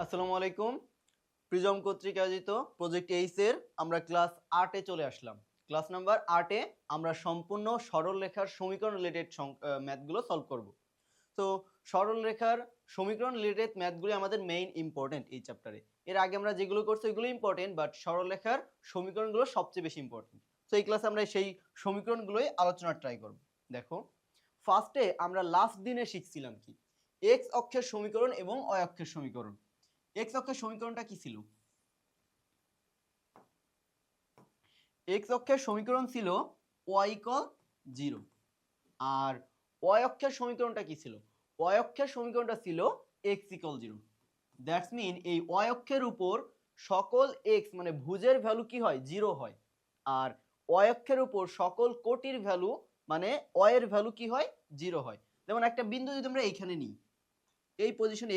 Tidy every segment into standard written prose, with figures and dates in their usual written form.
আসসালামু আলাইকুম। প্রিজম কর্তৃক আয়োজিত প্রজেক্ট এইচ এর আমরা ক্লাস 8 এ চলে আসলাম। ক্লাস নাম্বার 8 এ আমরা সম্পূর্ণ সরল রেখার সমীকরণ রিলেটেড ম্যাথগুলো সলভ করব। তো সরল রেখার সমীকরণ রিলেটেড ম্যাথগুলি আমাদের মেইন ইম্পর্টেন্ট এই চ্যাপ্টারে। এর আগে আমরা যেগুলো করছি ওইগুলো ইম্পর্টেন্ট, বাট সরল রেখার সমীকরণগুলো সবচেয়ে বেশি ইম্পর্টেন্ট। তো এই ক্লাসে আমরা সেই সমীকরণগুলোই আলোচনা ট্রাই করব। দেখো, ফার্স্টে আমরা লাস্ট দিনে শিখছিলাম কি, এক্স অক্ষের সমীকরণ এবং ওয়াই অক্ষের সমীকরণ। এক্স অক্ষের সমীকরণটা কি ছিল? এক্স অক্ষের সমীকরণ ছিল y = 0, আর ওয়াই অক্ষের সমীকরণটা কি ছিল? ওয়াই অক্ষের সমীকরণটা ছিল x = 0। দ্যাটস মিন এই ওয়াই অক্ষের উপর সকল x মানে ভুজের ভ্যালু কি হয়? 0 হয়। আর ওয়াই অক্ষের উপর সকল কোটির ভ্যালু মানে y এর ভ্যালু কি হয়? 0 হয়। যেমন একটা বিন্দু যদি আমরা এইখানে নিই, এই পজিশনে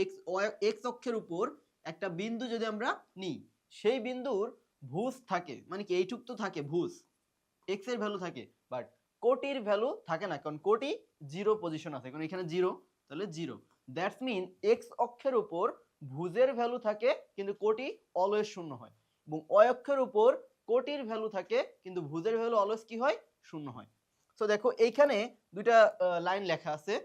এক্স অক্ষের উপর একটা বিন্দু যদি আমরা নিই, সেই বিন্দুর ভুজ থাকে, মানে কি এইটুক তো থাকে ভুজ, এক্স এর ভ্যালু থাকে, বাট কোটির ভ্যালু থাকে না, কারণ কোটি 0 পজিশন আছে, কারণ এখানে 0, তাহলে 0। দ্যাটস মিন এক্স অক্ষের উপর ভুজের ভ্যালু থাকে কিন্তু কোটি অলওয়েজ 0 হয়, এবং ওয়াই অক্ষের উপর কোটির ভ্যালু থাকে কিন্তু ভুজের ভ্যালু অলওয়েজ কি হয়? 0 হয়। তো দেখো এইখানে দুইটা লাইন লেখা আছে,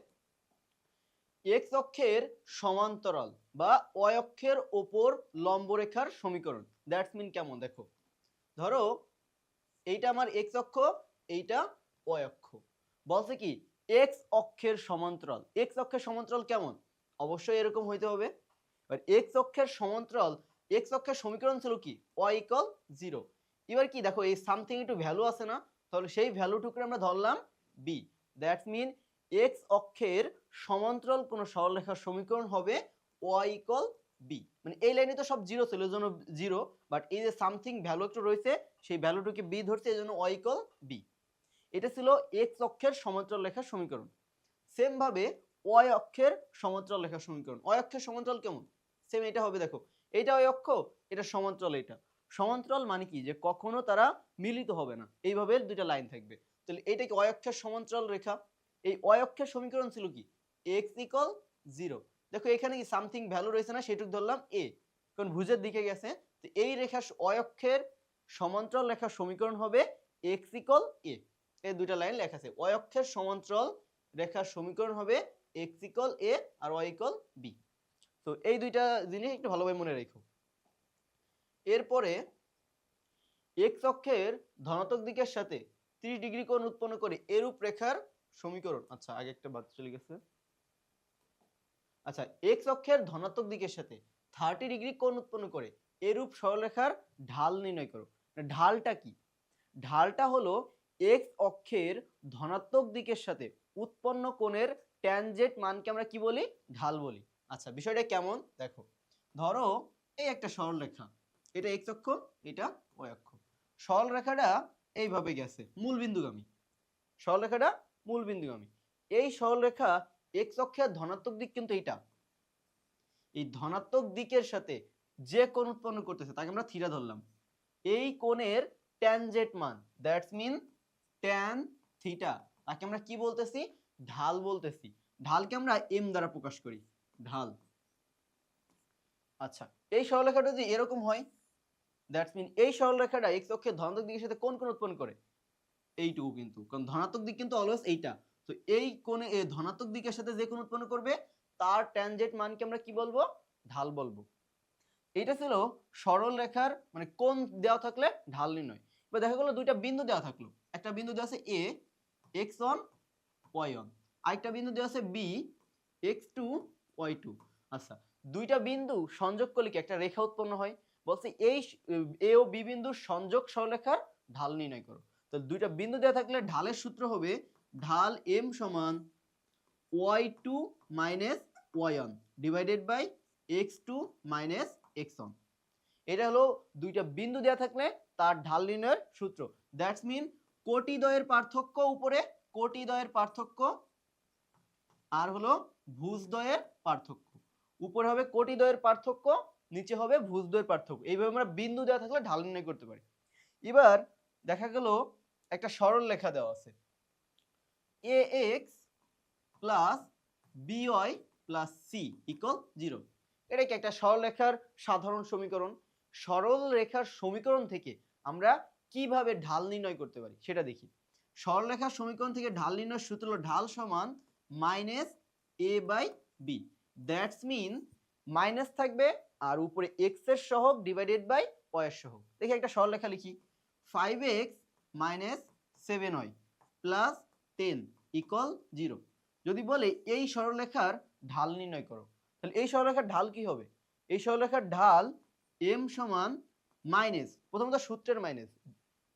এক্স অক্ষের সমান্তরাল বা ওয়াই অক্ষের ওপর লম্বরেখার সমীকরণ। দ্যাটস মিন কেমন? দেখো, ধরো এইটা আমার এক্স অক্ষ, এইটা ওয়াই অক্ষ। বলছে কি এক্স অক্ষের সমান্তরাল। এক্স অক্ষের সমান্তরাল কেমন? অবশ্যই এরকম হইতে হবে। এবার এক্স অক্ষের সমান্তরাল, এক্স অক্ষের সমীকরণ ছিল কি? ওয়াই = 0। এবার কি দেখো, এই সামথিং একটু ভ্যালু আছে না, তাহলে সেই ভ্যালুটুকু আমরা ধরলাম বি। দ্যাটস মিন এক্স অক্ষের সমান্তরাল কোন সরলরেখার সমীকরণ হবে ওয়াই = বি। মানে এই লাইনে তো সব 0 ছিল, এজন্য 0, বাট এই যে সামথিং ভ্যালু একটু রয়েছে, সেই ভ্যালুটাকে বি ধরছে, এজন্য ওয়াই = বি। এটা ছিল এক্স অক্ষের সমান্তরাল রেখার সমীকরণ। সেম ভাবে ওয়াই অক্ষের সমান্তরাল রেখার সমীকরণ। ওয়াই অক্ষের সমান্তরাল কেমন? সেম এটা হবে। দেখো, এইটা ওয়াই অক্ষ, এটা সমান্তরাল। এটা সমান্তরাল মানে কি, যে কখনো তারা মিলিত হবে না, এইভাবে দুইটা লাইন থাকবে। তাহলে এটা কি ওয়াই অক্ষের সমান্তরাল রেখা। এই ওয়াই অক্ষের সমীকরণ ছিল কি? x = 0। দেখো এখানে কি সামথিং ভ্যালু রয়েছে না, সেটুকু ধরলাম a, কারণ ভুজের দিকে গেছে। তো এই রেখা ওয়াই অক্ষের সমান্তরাল রেখার সমীকরণ হবে x = a। এই দুইটা লাইন লেখা আছে, ওয়াই অক্ষের সমান্তরাল রেখার সমীকরণ হবে x = a R y = b। তো এই দুইটা জিনিস একটু ভালোভাবে মনে রেখো। এরপরে x অক্ষের ধনাত্মক দিকের সাথে 30 ডিগ্রি কোণ উৎপন্ন করে এরূপ রেখার সমীকরণ। আচ্ছা, আগে একটা বাদ চলে গেছে। আচ্ছা, x অক্ষের ধনাত্মক দিকের সাথে 30 ডিগ্রি কোণ উৎপন্ন করে এরূপ সরলরেখার ঢাল নির্ণয় করো। ঢালটা কি? ঢালটা হলো x অক্ষের ধনাত্মক দিকের সাথে উৎপন্ন কোণের ট্যানজেন্ট মানকে আমরা কি বলি? ঢাল বলি। আচ্ছা, বিষয়টা কেমন? দেখো, ধরো এই একটা সরলরেখা, এটা x অক্ষ, এটা y অক্ষ। সরলরেখাটা এইভাবে গেছে মূলবিন্দুগামী, সরলরেখাটা মূলবিন্দুগামী। এই সরলরেখা x অক্ষের ধনাত্মক দিক কিন্তু এইটা, এই ধনাত্মক দিকের সাথে যে কোণ উৎপন্ন করতেছে তাকে আমরা থিটা ধরলাম। এই কোণের ট্যানজেন্ট মান, দ্যাটস মিন ট্যান থিটা, তাকে আমরা কি বলতেছি? ঢাল বলতেছি। ঢালকে আমরা m দ্বারা প্রকাশ করি, ঢাল। আচ্ছা, এই সরলরেখাটা যদি এরকম হয়, দ্যাটস মিন এই সরলরেখাটা x অক্ষের ধনাত্মক দিকের সাথে কোন কোণ উৎপন্ন করে? এইটুকু কিন্তু, কারণ ধনাত্মক দিক কিন্তু অলওয়েজ এইটা। তো এই কোণে এই ধনাত্মক দিকের সাথে যে কোণ উৎপন্ন করবে তার ট্যানজেন্ট মানকে আমরা কি বলবো? ঢাল বলবো। এটা ছিল সরল রেখার মানে কোণ দেওয়া থাকলে ঢাল নির্ণয়। এবার দেখা গেল দুইটা বিন্দু দেওয়া থাকলো, একটা বিন্দু দেওয়া আছে a x1 y1, আরেকটা বিন্দু দেওয়া আছে b x2 y2। আচ্ছা, দুইটা বিন্দু সংযোগ করলে কি একটা রেখা উৎপন্ন হয়? বলছে এই a ও b বিন্দুর সংযোগ সরলরেখার ঢাল নির্ণয় করো। তো দুইটা বিন্দু দেওয়া থাকলে ঢালের সূত্র হবে ঢাল m = y2 - y1 divided by x2 - x1। এটা হলো দুইটা বিন্দু দেওয়া থাকলে তার ঢাল নির্ণয়ের সূত্র। দ্যাটস মিন কোটিদ্বয়ের পার্থক্য উপরে, কোটিদ্বয়ের পার্থক্য, আর হলো ভুজদ্বয়ের পার্থক্য। উপরে হবে কোটিদ্বয়ের পার্থক্য, নিচে হবে ভুজদ্বয়ের পার্থক্য। এইভাবে আমরা বিন্দু দেওয়া থাকলে ঢাল নির্ণয় করতে পারি। এবার দেখা গেল একটা সরল রেখা দেওয়া আছে, ax + by + c = 0। এটা কি একটা সরলরেখার সাধারণ সমীকরণ। সরল রেখার সমীকরণ থেকে আমরা কিভাবে ঢাল নির্ণয় করতে পারি সেটা দেখি। সরলরেখার সমীকরণ থেকে ঢাল নির্ণয়ের সূত্র হলো ঢাল সমান minus a by b. That's mean minus থাকবে আর উপরে এক্স এর সহগ ডিভাইডেড বাই ওয়াই এর সহগ। দেখি একটা সরলরেখা লিখি। 5x minus 7y plus 10 equal 0। যদি বলে এই সরলরেখার ঢাল নির্ণয় করো, তাহলে এই সরলরেখার ঢাল কি হবে? এই সরলরেখার ঢাল m সমান মাইনাস, প্রথমত সূত্রের মাইনাস,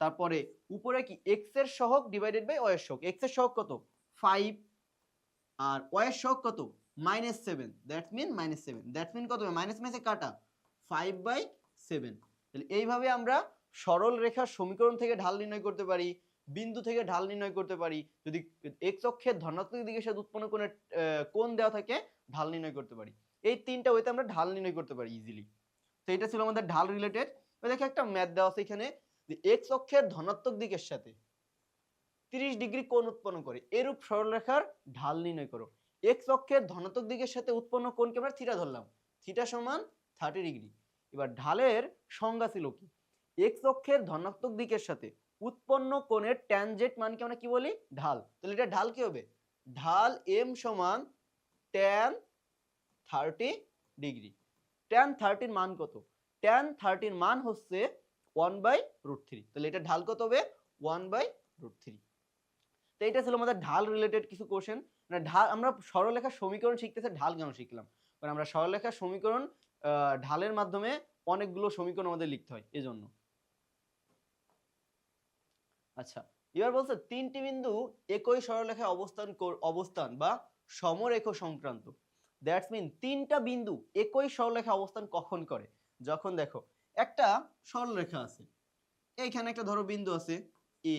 তারপরে উপরে কি এক্স এর সহগ ডিভাইডেড বাই ওয়াই এর সহগ। এক্স এর সহগ কত? 5 আর ওয়াই এর সহগ কত? -7। That's mean -7। দ্যাটস মিন কত? মাইনাস মাইনাসে কাটা 5/7। তাহলে এইভাবে আমরা সরল রেখার সমীকরণ থেকে ঢাল নির্ণয় করতে পারি, বিন্দু থেকে ঢাল নির্ণয় করতে পারি। যদি এক্স অক্ষের ধনাত্মক দিকের সাথে উৎপন্ন কোণ দেওয়া থাকে ঢাল নির্ণয় করতে পারি। এই তিনটা ওয়েতে আমরা ঢাল নির্ণয় করতে পারি ইজিলি। তো এটা ছিল আমাদের ঢাল রিলেটেড। দেখো একটা ম্যাথ দেওয়া আছে এখানে যে এক্স অক্ষের ধনাত্মক দিকের সাথে 30 ডিগ্রি কোণ উৎপন্ন করে এরূপ সরলরেখার ঢাল নির্ণয় করো। এক্স অক্ষের ধনাত্মক দিকের সাথে উৎপন্ন কোণকে আমরা থিটা ধরলাম, থিটা সমান 30 ডিগ্রি। এবার ঢালের সংজ্ঞা ছিল কি? এক্স অক্ষের ধনাত্মক দিকের সাথে উৎপন্ন কোণের ট্যানজেন্ট মানকে আমরা কি বলি? ঢাল। তাহলে এটা ঢাল কি হবে? ঢাল এম সমান ট্যান 30 ডিগ্রি। ট্যান 30 মান কত? ট্যান 30 মান হচ্ছে 1/√3। তাহলে এটা ঢাল কত হবে? 1/√3। তো এটা ছিল আমাদের ঢাল রিলেটেড কিছু কোশ্চেন। মানে ঢাল, আমরা সরলরেখার সমীকরণ শিখতেছে, ঢাল কেন শিখলাম? কারণ আমরা সরলরেখার সমীকরণ ঢালের মাধ্যমে অনেকগুলো সমীকরণ আমাদের লিখতে হয় এজন্য। আচ্ছা, এবার বলছে তিনটি বিন্দু একই সরলরেখায় অবস্থান বা সমরেখ সংক্রান্ত। দ্যাটস মিন তিনটা বিন্দু একই সরলরেখায় অবস্থান কখন করে? যখন দেখো একটা সরলরেখা আছে, এইখানে একটা ধরো বিন্দু আছে এ,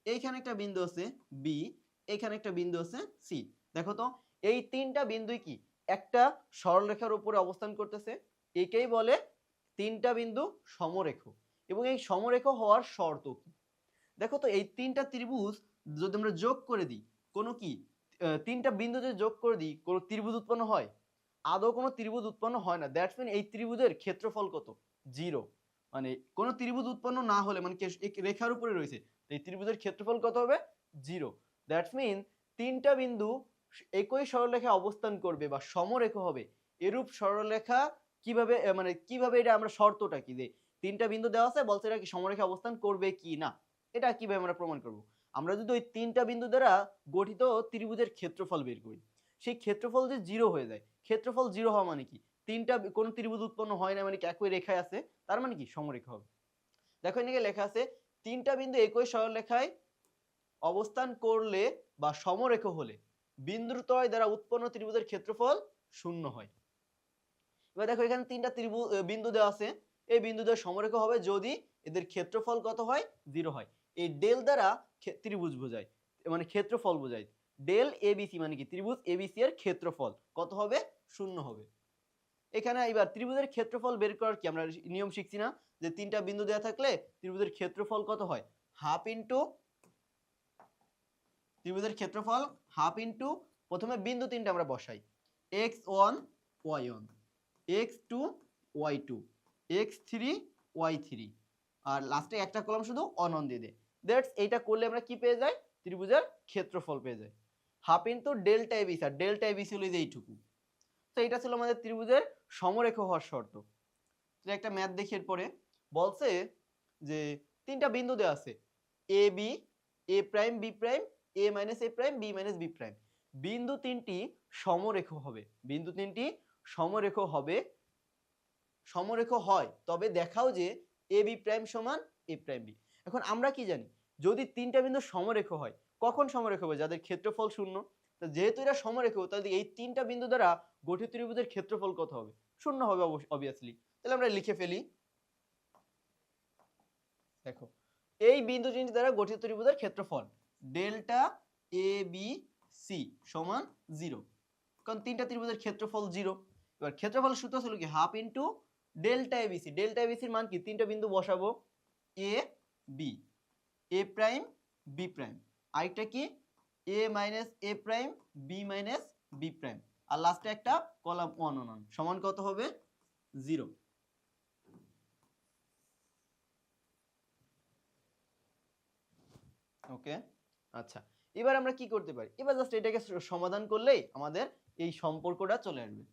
এইখানে একটা বিন্দু আছে বি, এইখানে একটা বিন্দু আছে সি। দেখো তো এই তিনটা বিন্দুই কি একটা সরলরেখার উপরে অবস্থান করতেছে। একেই বলে তিনটা বিন্দু সমরেখ। এবং এই সমরেখ হওয়ার শর্ত কি? দেখো তো এই তিনটা ত্রিভুজ যদি আমরা যোগ করে দিই, কোনো কি তিনটা বিন্দু যদি যোগ করে দিই কোনো ত্রিভুজ উৎপন্ন হয়? আদৌ কোনো ত্রিভুজ উৎপন্ন হয় না। দ্যাটস মিন এই ত্রিভুজের ক্ষেত্রফল কত? 0। মানে কোনো ত্রিভুজ উৎপন্ন না হলে, মানে রেখার উপরে রয়েছে, এই ত্রিভুজের ক্ষেত্রফল কত হবে? 0। দ্যাটস মিন তিনটা বিন্দু একই সরলরেখায় অবস্থান করবে বা সমরেখ হবে এরূপ সরলরেখা কিভাবে, মানে কিভাবে এটা আমরা শর্তটা কি যে তিনটা বিন্দু দেওয়া আছে বলছে এটা কি সমরেখা অবস্থান করবে কি না, এটা কিভাবে আমরা প্রমাণ করব? আমরা যদি ওই তিনটা বিন্দু দ্বারা গঠিত ত্রিভুজের ক্ষেত্রফল বের করি, সেই ক্ষেত্রফল যে 0 হয়ে যায়, ক্ষেত্রফল 0 হওয়া মানে কি? তিনটা কোন ত্রিভুজ উৎপন্ন হয় না, মানে কি একই রেখায় আছে, তার মানে কি সমরেখা হবে। দেখো এখানে লেখা আছে তিনটা বিন্দু একই সরলরেখায় অবস্থান করলে বা সমরেখ হলে বিন্দুর ত্রয় দ্বারা উৎপন্ন ত্রিভুজের ক্ষেত্রফল 0 হয়। এবার দেখো এখানে তিনটা বিন্দু দেওয়া আছে, এই বিন্দুদের সমরেখ হবে যদি এদের ক্ষেত্রফল কত হয়? 0 হয়। এই ডেল দ্বারা ত্রিভুজ বোঝায়, মানে ক্ষেত্রফল বোঝায়। ডেল এবিসি মানে কি ত্রিভুজ এবিসি এর ক্ষেত্রফল কত হবে? 0 হবে। এখানে এবার ত্রিভুজের ক্ষেত্রফল বের করার কি আমরা নিয়ম শিখছি না, যে তিনটা বিন্দু দেওয়া থাকলে ত্রিভুজের ক্ষেত্রফল কত হয়? হাফ ইনটু ত্রিভুজের ক্ষেত্রফল হাফ ইনটু প্রথমে বিন্দু তিনটা আমরা বসাই, x1 y1 x2 y2 x3 y3 আর লাস্টে একটা কলাম শুধু অনন দিয়ে দেয়। দ্যাটস এইটা করলে আমরা কি পেয়ে যাই? ত্রিভুজের ক্ষেত্রফল পেয়ে যাই হাফ ইনটু ডেল্টা এবিসি। আর ডেল্টা এবিসি হলো যে এইটুকু। তো এটা ছিল আমাদের ত্রিভুজের সমরেখ হওয়ার শর্ত। তো একটা ম্যাথ দেখি এরপরে বলছে যে তিনটা বিন্দু দেওয়া আছে A B, A prime B prime, A minus A prime B minus B prime. বিন্দু তিনটি সমরেখ হবে, বিন্দু তিনটি সমরেখ হবে, সমরেখ হয় তবে দেখাও যে এ বি প্রাইম সমান এ প্রাইম বি। এখন আমরা কি জানি যদি তিনটা বিন্দু সমরেখ হয়, কখন সমরেখ হবে? যাদের ক্ষেত্রফল 0। তো যেহেতু এরা সমরেখ, তাহলে এই তিনটা বিন্দু দ্বারা গঠিত ত্রিভুজের ক্ষেত্রফল কত হবে? 0 হবে অবভিয়াসলি। তাহলে আমরা লিখে ফেলি। দেখো এই বিন্দু তিনটি দ্বারা গঠিত ত্রিভুজের ক্ষেত্রফল ডেল্টা এ বি সি সমান 0, কারণ তিনটা ত্রিভুজের ক্ষেত্রফল 0। এবার ক্ষেত্রফল সূত্র ছিল কি? Half into delta ABC. Delta এবিসির মান কি? তিনটা বিন্দু বসাবো A B, A prime B prime, আরেকটা কি A minus A prime B minus B prime, আর লাস্টে একটা কলাম অননন সমান কত হবে 0। ওকে, আচ্ছা এবার আমরা কি করতে পারি, এবার জাস্ট এটাকে সমাধান করলেই আমাদের এই সম্পর্কটা চলে আসবে।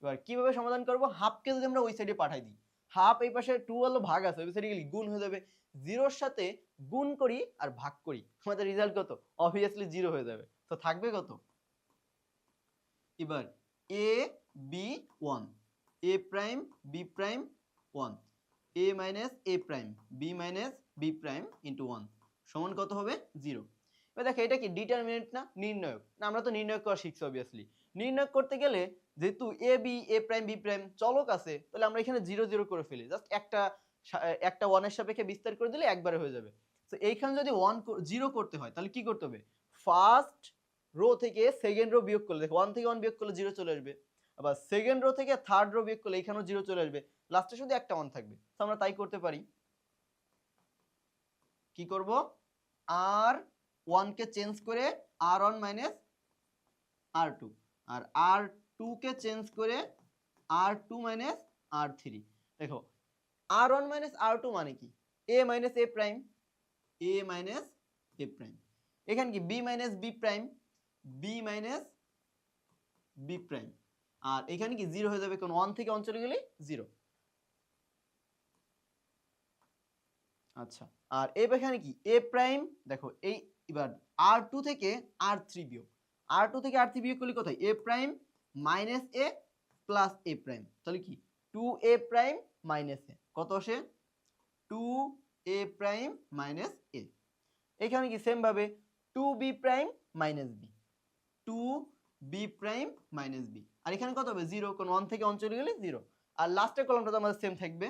এবার কিভাবে সমাধান করব, হাফকে যদি আমরা ওই সাইডে পাঠাই দিই, হাফ এই পাশে 2 হলো ভাগ আছে ওই সাইডে গেলে গুণ হয়ে যাবে, জিরোর সাথে গুণ করি আর ভাগ করি, আমাদের রেজাল্ট কত, অবভিয়াসলি 0 হয়ে যাবে। তো থাকবে কত, এবার a b 1 a prime b prime 1 a minus a prime b minus b prime into 1 সমান কত হবে 0। এবার দেখো এটা কি ডিটারমিনেন্ট না নির্ণয়ক, না আমরা তো নির্ণয় করা শিখছি অবভিয়াসলি। নির্ণয় করতে গেলে যেহেতু a b a prime b prime চলক আছে, তাহলে আমরা এখানে 0 0 করে ফেলি, জাস্ট একটা 1 এর সাপেক্ষে বিস্তার করে দিলে একবারে হয়ে যাবে। তো এইখানে যদি 1 0 করতে হয় তাহলে কি করতে হবে, ফার্স্ট রো থেকে সেকেন্ড রো বিয়োগ করলে, দেখো 1 থেকে 1 বিয়োগ করলে 0 চলে আসবে, আবার সেকেন্ড রো থেকে থার্ড রো বিয়োগ করলে এখানেও 0 চলে আসবে, লাস্টে শুধু একটা 1 থাকবে। তো আমরা তাই করতে পারি, কি করব, r1 কে চেঞ্জ করে r1 মাইনাস r2 আর r2 কে চেঞ্জ করে r2 মাইনাস r3। দেখো r1 মাইনাস r2 মানে কি, a minus a prime, a minus a prime, এখানে কি b minus b prime, b minus b prime, আর এখানে কি 0 হয়ে যাবে, কোন 1 থেকে 1 চলে গেলে 0। আচ্ছা আর এখানে কি a প্রাইম, দেখো এই এবার r2 থেকে r3 বিয়োগ, r2 থেকে r3 বিয়োগ করলে কোথায়, a prime minus a plus a prime, তাহলে কি 2a প্রাইম মাইনাস a, কত আসে 2a প্রাইম মাইনাস a। এখানে কি সেম ভাবে 2b prime minus b, 2b prime minus b, আর এখানে কত হবে 0, কোন 1 থেকে 1 চলে গেলে 0। আর লাস্টের কলামটা তো আমাদের সেম থাকবে,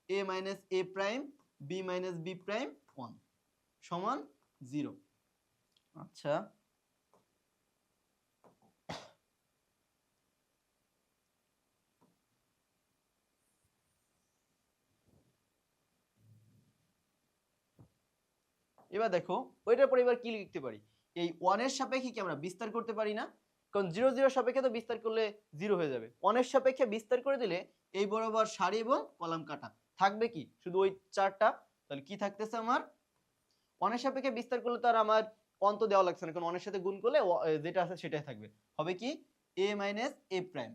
a minus a prime b minus b prime 1 সমান 0। আচ্ছা এবার দেখো ওইটার পরে এবার কি লিখতে পারি, এই 1 এর সাপেক্ষে কি আমরা বিস্তার করতে পারি না, কারণ 0 0 সাপেক্ষে তো বিস্তার করলে 0 হয়ে যাবে, 1 এর সাপেক্ষে বিস্তার করে দিলে এই বরাবর সারি এবং কলাম কাটা থাকবে কি শুধু ওই চারটা। তাহলে কি থাকতেছে আমার, 1 এর সাপেক্ষে বিস্তার করলে তো আর আমার অন্ত দেওয়া লাগছে না, কারণ 1 এর সাথে গুণ করলে যেটা আছে সেটাই থাকবে, হবে কি a minus a prime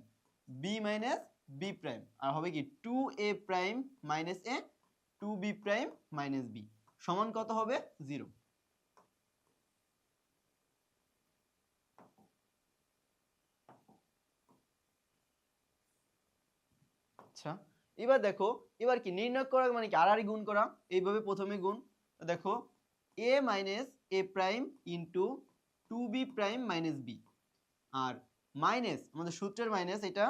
b minus b prime, আর হবে কি 2a prime minus a 2b prime minus b সমান কত হবে 0। আচ্ছা এবার দেখো এবার কি নির্ণয় করা মানে কি আর গুণ করা, এইভাবে প্রথমে গুণ, দেখো a minus a prime into 2b prime minus b, আর মাইনাস আমাদের সূত্রের মাইনাস এটা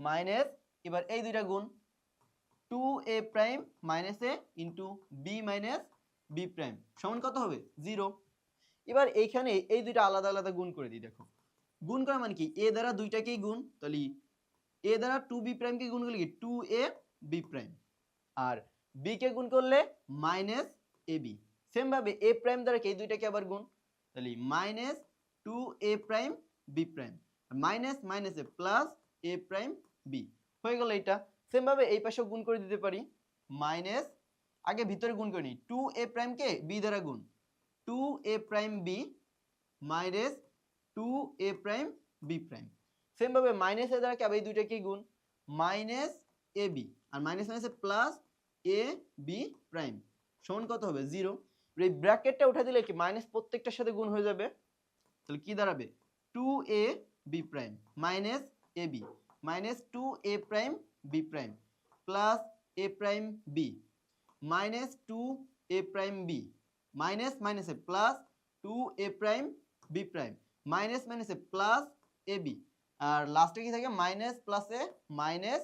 মাইনাস, এবার এই দুইটা গুণ 2a prime minus a into b minus b prime সমান কত হবে 0। এবার এইখানে এই দুইটা আলাদা আলাদা গুণ করে দিই, দেখো গুণ করা মানে কি a দ্বারা দুইটাকেই গুণ, তাহলে a দ্বারা 2b প্রাইম কে গুণ করলে কি 2a b প্রাইম, আর b কে গুণ করলে মাইনাস ab, সেম ভাবে a প্রাইম দ্বারা এই দুইটাকে আবার গুণ, তাহলে minus 2a prime b prime, minus minus A plus a prime b হয়ে গেল। এটা সেম ভাবে এই পাশেও গুণ করে দিতে পারি, মাইনাস আগে ভিতরে গুণ করে নিই 2a প্রাইম কে b দ্বারা গুণ, 2a prime b minus 2a prime b prime, same ভাবে মাইনাস এর দ্বারা কি আবার এই দুইটাকে গুণ, মাইনাস ab আর মাইনাস মাইনাসে প্লাস a b প্রাইম সমান কত হবে 0। এই ব্র্যাকেটটা উঠে দিলে কি মাইনাস প্রত্যেকটার সাথে গুণ হয়ে যাবে, তাহলে কি দাঁড়াবে 2a b prime minus ab minus 2a prime b prime plus a prime b minus 2a prime b minus মাইনাসে plus 2a prime b prime minus মাইনাসে প্লাস ab, আর লাস্টে কি থাকে মাইনাস প্লাসে মাইনাস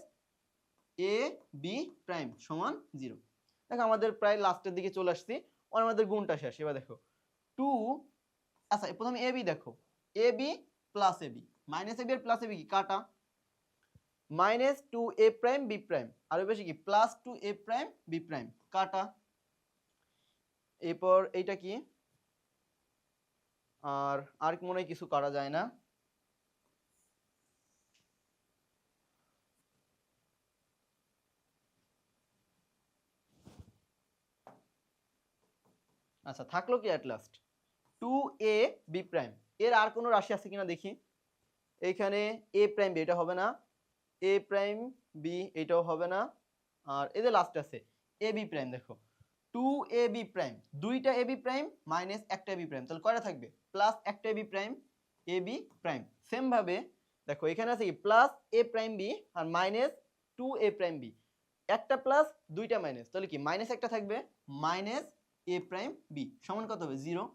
a b প্রাইম সমান 0। দেখো আমাদের প্রায় লাস্টের দিকে চলে আসছি, আমাদের গুণটা শেষ। এবার দেখো 2, আচ্ছা প্রথমে ab দেখো ab plus ab minus ab আর প্লাস ab কি কাটা, minus 2a prime b prime আর বেশি কি plus 2a prime b prime কাটা, এরপর এইটা কি, আর মনে হয় কিছু করা যায় না। আচ্ছা, থাকলো কি অ্যাট লাস্ট 2ab প্রাইম। এর আর কোনো রাশি আছে কিনা দেখি। এইখানে a প্রাইম বি, এটা হবে না। a প্রাইম বি, এটাও হবে না। আর এই যে লাস্ট আছে ab প্রাইম, দেখো 2ab প্রাইম, দুইটা ab প্রাইম মাইনাস একটা ab প্রাইম, তাহলে কয়টা থাকবে? প্লাস একটা ab prime, ab prime. Same ভাবে দেখো এখানে আছে কি প্লাস a প্রাইম বি আর মাইনাস 2a প্রাইম বি, একটা প্লাস দুইটা মাইনাস, তাহলে কি মাইনাস একটা থাকবে, মাইনাস a প্রাইম বি সমান কত হবে? 0।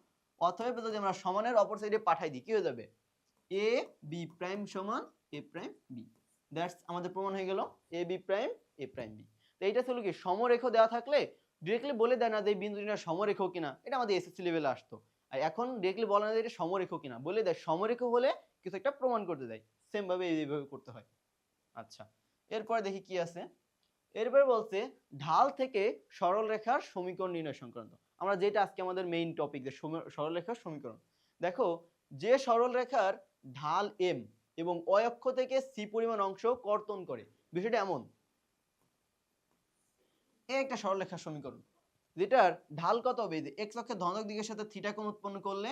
অতএব যদি আমরা সমানের অপর সাইডে পাঠাই দিই কি হয়ে যাবে? a b প্রাইম সমান a প্রাইম b। দ্যাটস আমাদের প্রমাণ হয়ে গেল a b prime a prime b। তো এইটা ছিল কি সমরেখ দেওয়া থাকলে ডিরেক্টলি বলে দেয় না যে এই বিন্দুটা সমরেখ কিনা, এটা আমাদের এসএসসি লেভেলে আসতো। আর এখন ডিরেক্টলি বলে না যে এটা সমরেখ কিনা, বলে দেয় সমরেখ হলে কিছু একটা প্রমাণ করতে দেয়। সেম ভাবে এইভাবে করতে হয়। আচ্ছা, এরপরে দেখি কি আছে। এরপরে বলছে ঢাল থেকে সরলরেখার সমীকরণ নির্ণয় সংক্রান্ত। আমরা যেটা আজকে আমাদের মেইন টপিক, যে সরলরেখার সমীকরণ। দেখো যে সরলরেখার ঢাল এম এবং অয় অক্ষ থেকে সি পরিমাণ অংশ কর্তন করে, বিষয়টা এমন, একটা সরলরেখার সমীকরণ যেটার ঢাল কত হবে, যে এক্স অক্ষের ধনাত্মক দিকের সাথে থিটা কোণ উৎপন্ন করলে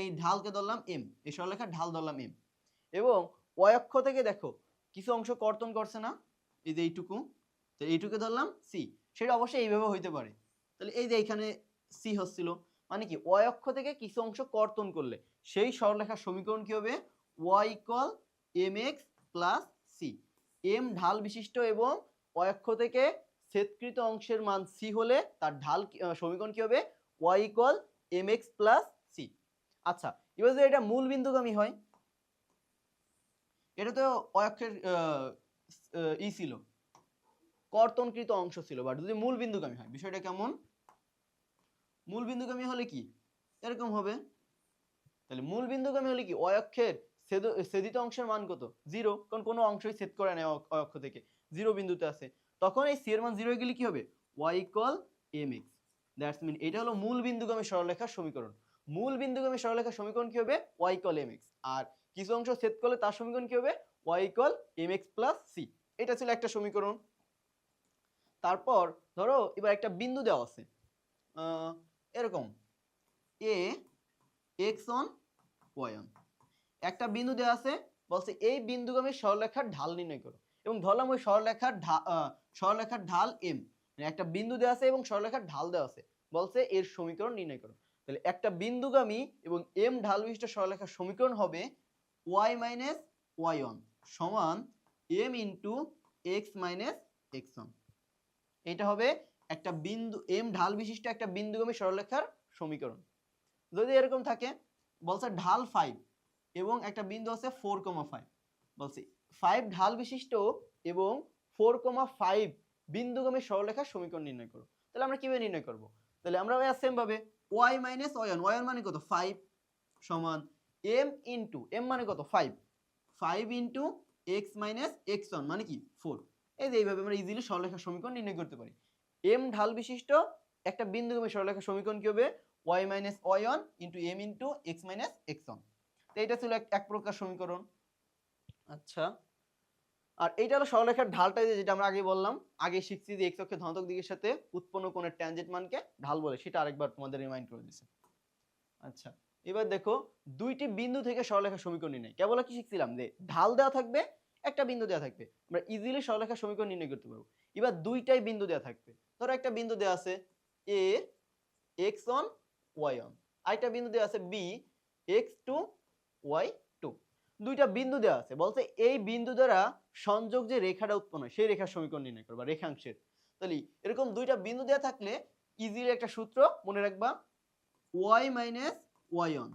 এই ঢালকে ধরলাম এম, এই সরলরেখার ঢাল ধরলাম এম, এবং অয় অক্ষ থেকে দেখো কিছু অংশ কর্তন করছে না, এই যে এইটুকু, তো এইটুকু ধরলাম সি, সেটা অবশ্যই এইভাবে হইতে পারে। তাহলে এই যে এইখানে সি হচ্ছিল, মানে কি ওয়াই অক্ষ থেকে কিছু অংশ কর্তন করলে সেই সরলরেখার সমীকরণ কি হবে? Y equal M x plus c. M ঢাল বিশিষ্ট এবং ওয়াই অক্ষ থেকে ছেদকৃত অংশের মান সি হলে তার ঢাল সমীকরণ কি হবে? Y equal M x plus c. আচ্ছা, এবার যদি এটা মূল বিন্দুগামী হয়, এটা তো ওয়াই অক্ষের ই ছিল, কর্তনকৃত অংশ ছিল, বাট যদি মূল বিন্দুগামী হয় বিষয়টা কেমন? মূল বিন্দুগামী হলে কি এরকম হবে। তাহলে মূল বিন্দুগামী হলে কি ওয়াই অক্ষের ছেদিত অংশের মান কত? 0, কারণ কোনো অংশই ছেদ করে না ওয়াই অক্ষ থেকে, 0 বিন্দুতে আছে। তখন এই সি এর মান 0 হয়ে গেলে কি হবে? Y equal M x. That's mean এটা হলো মূল বিন্দুগামী সরলরেখার সমীকরণ। মূল বিন্দুগামী সরলরেখার সমীকরণ কি হবে? Y equal M X. আর কিছু অংশ ছেদ করলে তার সমীকরণ কি হবে? Y equal M x plus C. এটা ছিল একটা সমীকরণ। তারপর ধরো এবার একটা বিন্দু দেওয়া আছে এরকম এ এক্স অন ওয়াই অন, একটা বিন্দু দেওয়া আছে, বলছে এই বিন্দুগামী সরলরেখার ঢাল নির্ণয় করো, এবং ধরলাম ওই সরলরেখার ঢাল এম, মানে একটা বিন্দু দেওয়া আছে এবং সরলরেখার ঢাল দেওয়া আছে, বলছে এর সমীকরণ নির্ণয় করো। তাহলে একটা বিন্দুগামী এবং এম ঢাল বিশিষ্ট সরলরেখার সমীকরণ হবে ওয়াই মাইনাস ওয়াই অন সমান m into x minus x one. এটা হবে একটা বিন্দু এম ঢাল বিশিষ্ট একটা বিন্দুগামী সরলরেখার সমীকরণ। যদি এরকম থাকে, বলছে ঢাল 5 এবং একটা বিন্দু আছে 4,5, বলছে 5 ঢাল বিশিষ্ট এবং 4,5 বিন্দুগামী সরলরেখার সমীকরণ নির্ণয় করো। তাহলে আমরা কিভাবে নির্ণয় করব? তাহলে আমরা সেম ভাবে y minus y on, y on মানে কত? 5 সমান m ইনটু m মানে কত? 5, 5 into x minus x on মানে কি? 4। এই যে এইভাবে আমরা ইজিলি সরলরেখার সমীকরণ নির্ণয় করতে পারি। m ঢাল বিশিষ্ট একটা বিন্দুগামী সরলরেখার সমীকরণ কি হবে? y minus y on into m into x minus x on. তো এটা ছিল এক প্রকার সমীকরণ। আচ্ছা, আর এইটা হলো সরলরেখার ঢালটা, যেটা আমরা আগে বললাম, আগে শিখছি যে x অক্ষের ধনাত্মক দিকের সাথে উৎপন্ন কোণের ট্যানজেন্ট মানকে ঢাল বলে, সেটা আরেকবার তোমাদের রিমাইন্ড করে দিচ্ছি। আচ্ছা, এবার দেখো দুইটি বিন্দু থেকে সরলরেখার সমীকরণ নির্ণয়। কেবল কি শিখছিলাম যে ঢাল দেওয়া থাকবে, একটা বিন্দু দেওয়া থাকবে, আমরা ইজিলি সরলরেখার সমীকরণ নির্ণয় করতে পারবো। এবার দুইটাই বিন্দু দেওয়া থাকবে, ধরো একটা বিন্দু দেওয়া আছে a x one y one, আরেকটা বিন্দু দেওয়া আছে b x two y two. দুইটা বিন্দু দেওয়া আছে, বলছে এই বিন্দু দ্বারা সংযোগ যে রেখাটা উৎপন্ন হয় সেই রেখার সমীকরণ নির্ণয় করবা, রেখাংশের। তাহলে এরকম দুইটা বিন্দু দেওয়া থাকলে ইজিলি একটা সূত্র মনে রাখবা, y minus y one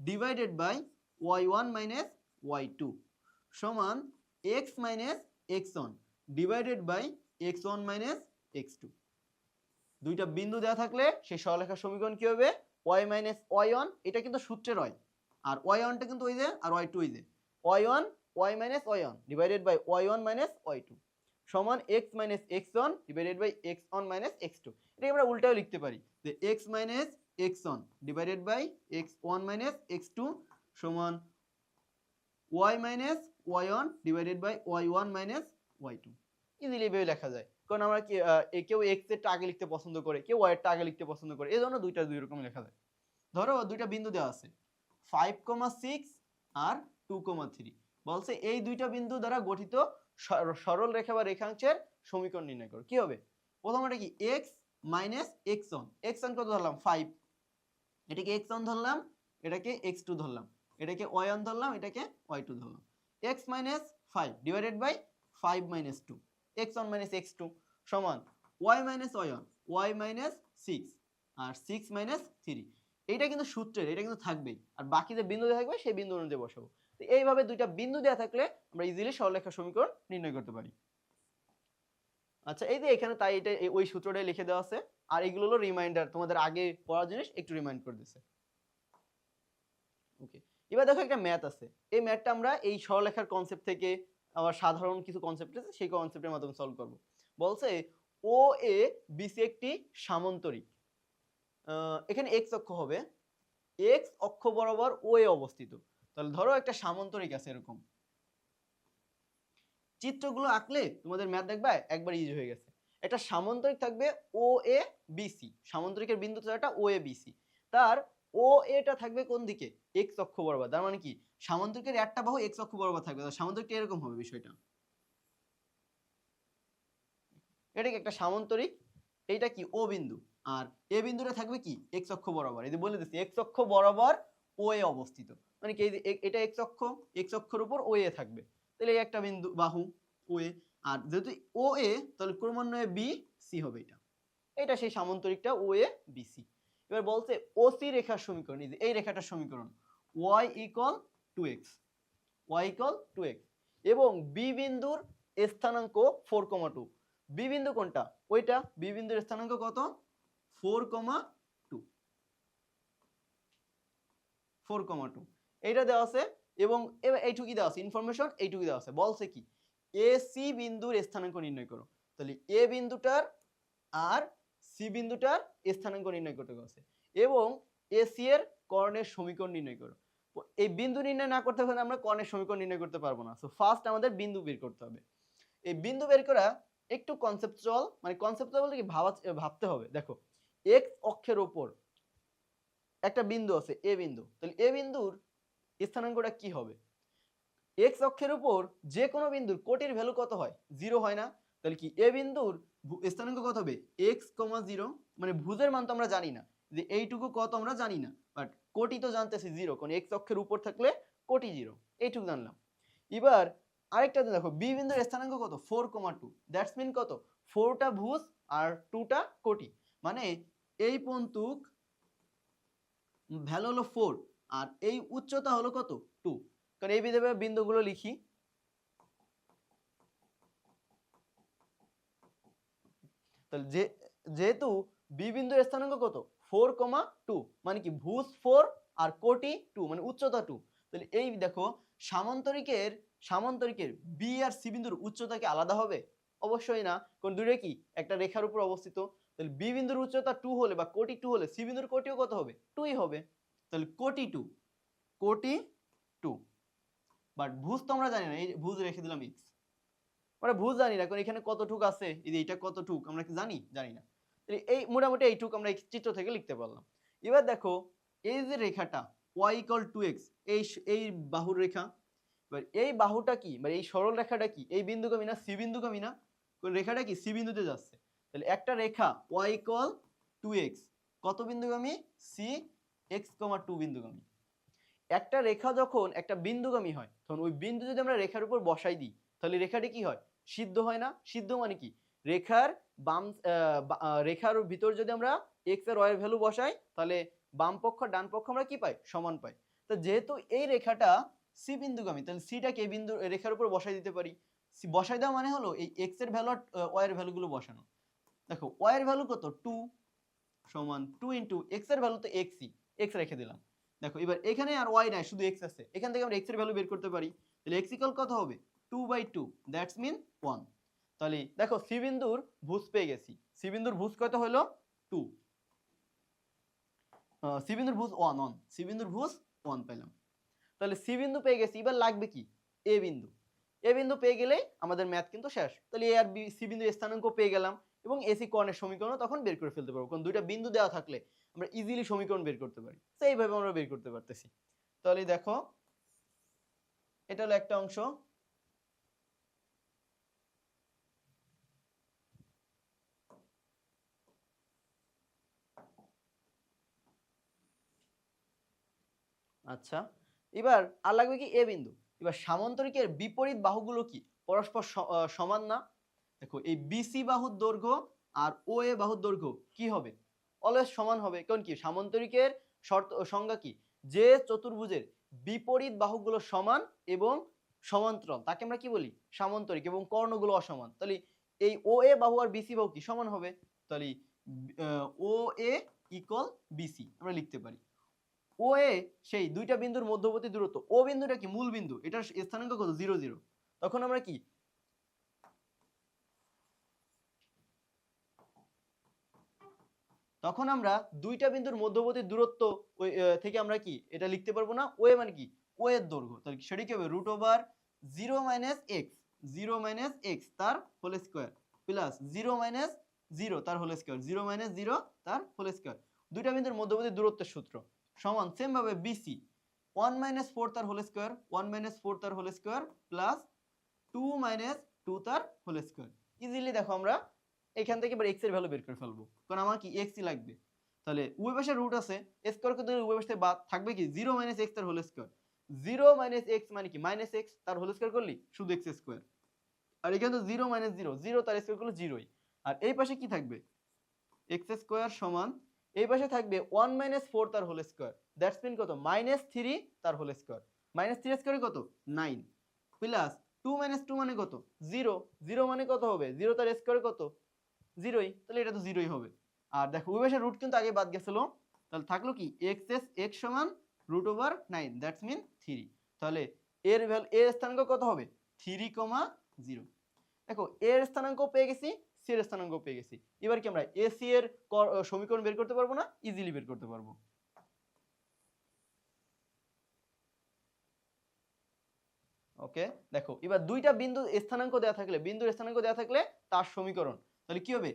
divided by y1 minus y2 সমান x minus x one divided by x1 minus x2। দুইটা বিন্দু দেওয়া থাকলে সেই সরলরেখার সমীকরণ কি হবে? y মাইনাস y অন, এটা কিন্তু সূত্রের হয়, আর y অনটা কিন্তু ওই যে, আর y2 ওই যে y1 y minus y one divided by y1 minus y2। সমান x minus x1 divided by x1 minus x2। এটাকে আমরা উল্টাও লিখতে পারি যে x minus x1 divided by x1 minus x2 সমান y minus y1 divided by y1 minus y2। Easily এভাবে লেখা যায়, কারণ আমরা কেউ x এরটা আগে লিখতে পছন্দ করে, কেউ y এরটা আগে লিখতে পছন্দ করে, এই জন্য দুইটা দুই রকম লেখা যায়। ধরো দুইটা বিন্দু দেওয়া আছে 5,6 আর 2,3। বলছে এই দুইটা বিন্দু দ্বারা গঠিত সরল রেখা বা রেখাংশের সমীকরণ নির্ণয় করো। কি হবে? প্রথমটা কি x মাইনাস x1। x1 কত ধরলাম 5, এটাকে x1 ধরলাম, এটাকে x2 ধরলাম, এটাকে y1 ধরলাম, এটাকে y2 ধরলাম। x মাইনাস 5 divided by 5 minus 2, x1 minus x2 সমান y minus y1, y minus 6 আর 6 মাইনাস 3। এইটা কিন্তু সূত্রের, এটা কিন্তু থাকবেই, আর বাকি যে বিন্দু দেওয়া থাকবে সেই বিন্দু অনুযায়ী বসাবো। তো এইভাবে দুইটা বিন্দু দেওয়া থাকলে আমরা ইজিলি সরলরেখা সমীকরণ নির্ণয় করতে পারি। আচ্ছা, এই যে এখানে তাই এটা ওই সূত্রটাই লিখে দেওয়া আছে, আর এগুলো হলো রিমাইন্ডার, তোমাদের আগে পড়া জিনিস একটু রিমাইন্ড করে দিছে। ওকে, এবার দেখো একটা ম্যাথ আছে, এই ম্যাথটা আমরা এই সরলরেখার কনসেপ্ট থেকে আবার সাধারণ কিছু কনসেপ্ট আছে সেই কনসেপ্টের মাধ্যমে সলভ করব। বলছে ও এ বিসি একটি সামান্তরিক, এখানে এক্স অক্ষ হবে, এক্স অক্ষ বরাবর ও এ অবস্থিত। তাহলে ধরো একটা সামান্তরিক আছে এরকম, চিত্রগুলো আঁকলে তোমাদের ম্যাথ দেখবে একবার ইজি হয়ে গেছে। একটা সামান্তরিক থাকবে ও এ বিসি, সামান্তরিকের বিন্দু একটা ও এ বিসি, তার ও এটা থাকবে কোন দিকে? এক্স অক্ষ বরাবর। তার মানে কি সামান্তরিকের একটা বাহু এক্স অক্ষ বরাবর থাকবে, সামান্তরিকটা এরকম হবে বিষয়টা। এটা কি একটা সামান্তরিক, এইটা কি ও বিন্দু, আর এ বিন্দুটা থাকবে কি এক্স অক্ষ বরাবর। এই যে বলে দিচ্ছি এক্স অক্ষ বরাবর ও এ অবস্থিত, মানে কি এটা এক্স অক্ষ, এক্স অক্ষের উপর ও এ থাকবে, তাহলে এই একটা বিন্দু বাহু ও এ, আর যেহেতু ও এ তাহলে ক্রমান্বয়ে বি সি হবে, এটা সেই সামান্তরিকটা ও এ বি সি। এবার বলছে ও সি রেখার সমীকরণ, এই রেখাটার সমীকরণ y equal 2x, y equal 2x, এবং বি বিন্দুর স্থানাঙ্ক 4,2। বি বিন্দু কোনটা? ওইটা, বি বিন্দুর স্থানাঙ্ক কত? 4,2, 4,2 এইটা দেওয়া আছে। এবং এইটুকুই দেওয়া আছে ইনফরমেশন, এইটুকুই দেওয়া আছে। বলছে কি এ সি বিন্দুর স্থানাঙ্ক নির্ণয় করো। তাহলে এ বিন্দুটার আর সি বিন্দুটার স্থানাঙ্ক নির্ণয় করতে বলছে, এবং এ সি এর কর্ণের সমীকরণ নির্ণয় করো। এই বিন্দু নির্ণয় না করতে হলে আমরা কর্ণের সমীকরণ নির্ণয় করতে পারবো না। সো ফার্স্ট আমাদের বিন্দু বের করতে হবে। এই বিন্দু বের করা একটু কনসেপচুয়াল, মানে কনসেপচুয়াল বলতে কি ভাবতে হবে। দেখো এক্স অক্ষের উপর একটা বিন্দু আছে এ বিন্দু, তাহলে এ বিন্দুর স্থানাঙ্কটা কি হবে? এক্স অক্ষের উপর যে কোনো বিন্দুর কোটির ভ্যালু কত হয়? 0 হয় না? তাহলে কি এ বিন্দুর স্থানাঙ্ক কত হবে? x, 0। মানে ভুজের মান তো আমরা জানি না যে এইটুকু কত, আমরা জানি না, বাট কোটি তো জানতেছি 0, কারণ এক্স অক্ষের উপর থাকলে কোটি 0, এইটুকু জানলাম। এবার আরেকটা দেখো বি বিন্দুর স্থানাঙ্ক কত? 4,2। দ্যাটস মিন কত? 4টা ভুজ আর 2টা কোটি, মানে এই পন্তুক ভ্যালু হলো 4 আর এই উচ্চতা হলো কত? 2। কারণ এই বিন্দুগুলো লিখি, তাহলে যেহেতু বি বিন্দুর স্থানাঙ্ক কত? 4,2, মানে কি ভুজ 4 আর কোটি 2, মানে উচ্চতা 2। তাহলে এই দেখো সামান্তরিকের বি আর সি বিন্দুর উচ্চতা কি আলাদা হবে? অবশ্যই না, কারণ দুটোই কি একটা রেখার উপর অবস্থিত। তাহলে বি বিন্দুর উচ্চতা 2 হলে বা কোটি 2 হলে সি বিন্দুর কোটিও কত হবে? 2ই হবে। তাহলে কোটি 2, বাট ভুজ তো আমরা জানি না, এই ভুজ রেখে দিলাম x। আমরা ভুজ জানি না, কারণ এখানে কতটুক আছে, এই যে এটা কতটুক আমরা কি জানি না। এই মোটামুটি এইটুক আমরা এই চিত্র থেকে লিখতে পারলাম। এবার দেখো এই যে রেখাটা y = 2x, এই বাহুর রেখা, এবার এই বাহুটা কি, মানে এই সরল রেখাটা কি এই বিন্দুগামী না সি বিন্দুগামী না? কোন রেখাটা কি সি বিন্দুতে যাচ্ছে। তাহলে একটা রেখা y = 2x কত বিন্দুগামী? C x, 2 বিন্দুগামী। একটা রেখা যখন একটা বিন্দুগামী হয়, তখন ওই বিন্দু যদি আমরা রেখার উপর বসাই দিই, তাহলে রেখাটি কি হয়? সিদ্ধ হয় না? সিদ্ধ মানে কি রেখার ভিতর যদি আমরা x আর y এর ভ্যালু বসাই, তাহলে বাম পক্ষ ডান পক্ষ আমরা কি পাই? সমান পাই। তো যেহেতু এই রেখাটা সি বিন্দুগামী, তাহলে সিটাকে এই বিন্দু রেখার উপর বসাই দিতে পারি। বসাই দেওয়া মানে হলো এই x এর ভ্যালু আর y এর ভ্যালুগুলো বসানো। দেখো y এর ভ্যালু কত? 2 সমান 2 ইনটু x এর ভ্যালু তো xই, x রেখে দিলাম। দেখো এবার এখানে আর y নাই, শুধু x আছে, এখান থেকে আমরা x এর ভ্যালু বের করতে পারি। তাহলে x ইকুয়াল কত হবে? 2/2, দ্যাটস মিন 1। তাহলে দেখো সি বিন্দুর ভুজ পেয়ে গেছি। সি বিন্দুর ভুজ কত হলো 2, সি বিন্দুর ভুজ 1, সি বিন্দুর ভুজ 1 পেলাম। তাহলে সি বিন্দু পেয়ে গেছি, এবার লাগবে কি এ বিন্দু। এ বিন্দু পেয়ে গেলেই আমাদের ম্যাথ কিন্তু শেষ। তাহলে এ আর বি সি বিন্দু স্থানাঙ্ক পেয়ে গেলাম এবং এসি কোণের সমীকরণ তখন বের করে ফেলতে পারবো, কারণ দুইটা বিন্দু দেওয়া থাকলে আমরা ইজিলি সমীকরণ বের করতে পারি। তো এইভাবে আমরা বের করতে পারতেছি। তাহলে দেখো এটা হলো একটা অংশ, আচ্ছা এবার আর লাগবে কি এ বিন্দু। এবার সামান্তরিকের বিপরীত বাহুগুলো কি পরস্পর সমান না? দেখো এই বিসি বাহুর দৈর্ঘ্য আর ও এ বাহুর দৈর্ঘ্য কি হবে? অলওয়েজ সমান হবে, কারণ কি সামান্তরিকের শর্ত সংজ্ঞা কি, যে চতুর্ভুজের বিপরীত বাহুগুলো সমান এবং সমান্তরাল তাকে আমরা কি বলি সামান্তরিক, এবং কর্ণগুলো অসমান। তাহলে এই ও এ বাহু আর বিসি বাহু কি সমান হবে, তাহলে ও এ ইকুয়াল বিসি আমরা লিখতে পারি। ও এ সেই দুইটা বিন্দুর মধ্যবর্তী দূরত্ব, ও বিন্দুটা কি মূল বিন্দু, এটার স্থানাঙ্ক কত 0 0। তখন আমরা কি তখন আমরা দুইটা বিন্দুর মধ্যবর্তী দূরত্ব থেকে আমরা কি এটা লিখতে পারবো না, ও এ মানে কি ও এর দৈর্ঘ্য। তাহলে সেটা কি হবে √0 - x, 0 - x তার হোল স্কয়ার প্লাস 0 - 0 তার হোল স্কয়ার, 0 - 0 তার হোল স্কয়ার। দুইটা বিন্দুর মধ্যবর্তী দূরত্বের সূত্র সমান সেম ভাবে বিসি 1 - 4 তার হোল স্কয়ার, 1 - 4 তার হোল স্কয়ার প্লাস 2 - 2 তার হোল স্কয়ার। ইজিলি দেখো আমরা এখান থেকে এবার x এর ভ্যালু বের করে ফেলবো, কারণ আমার কি x ই লাগবে। তাহলে উভয় পাশে রুট আছে, স্কয়ার করতে গেলে উভয় পাশে বাদ থাকবে কি 0 - x তার হোল স্কয়ার। 0 - x মানে কি -x তার হোল স্কয়ার করলি শুধু x স্কয়ার, আর এখানে তো 0 - 0, 0 তার স্কয়ার করলে 0ই। আর এই পাশে কি থাকবে x স্কয়ার সমান এই পাশে থাকবে 1 - 4 তার হোল স্কয়ার, দ্যাটস মিন কত -3 তার হোল স্কয়ার। -3 স্কয়ারে কত 9 প্লাস 2 - 2 মানে কত 0, 0 মানে কত হবে 0 তার স্কয়ারে কত 0ই, তাহলে এটা তো 0ই হবে। আর দেখো ওই পাশে রুট কিন্তু আগে বাদ গেছিল, তাহলে থাকলো কি x সমান √9, দ্যাটস মিন 3। তাহলে এর ভ্যালু এর স্থানাঙ্ক কত হবে 3,0। দেখো এর স্থানাঙ্ক পেয়ে গেছি, সি এর স্থানাঙ্ক পেয়ে গেছি। এবার কি আমরা এসি এর সমীকরণ বের করতে পারবো না? ইজিলি বের করতে পারবো। ওকে দেখো এবার দুইটা বিন্দু স্থানাঙ্ক দেওয়া থাকলে, বিন্দুর স্থানাঙ্ক দেওয়া থাকলে তার সমীকরণ তাহলে কি হবে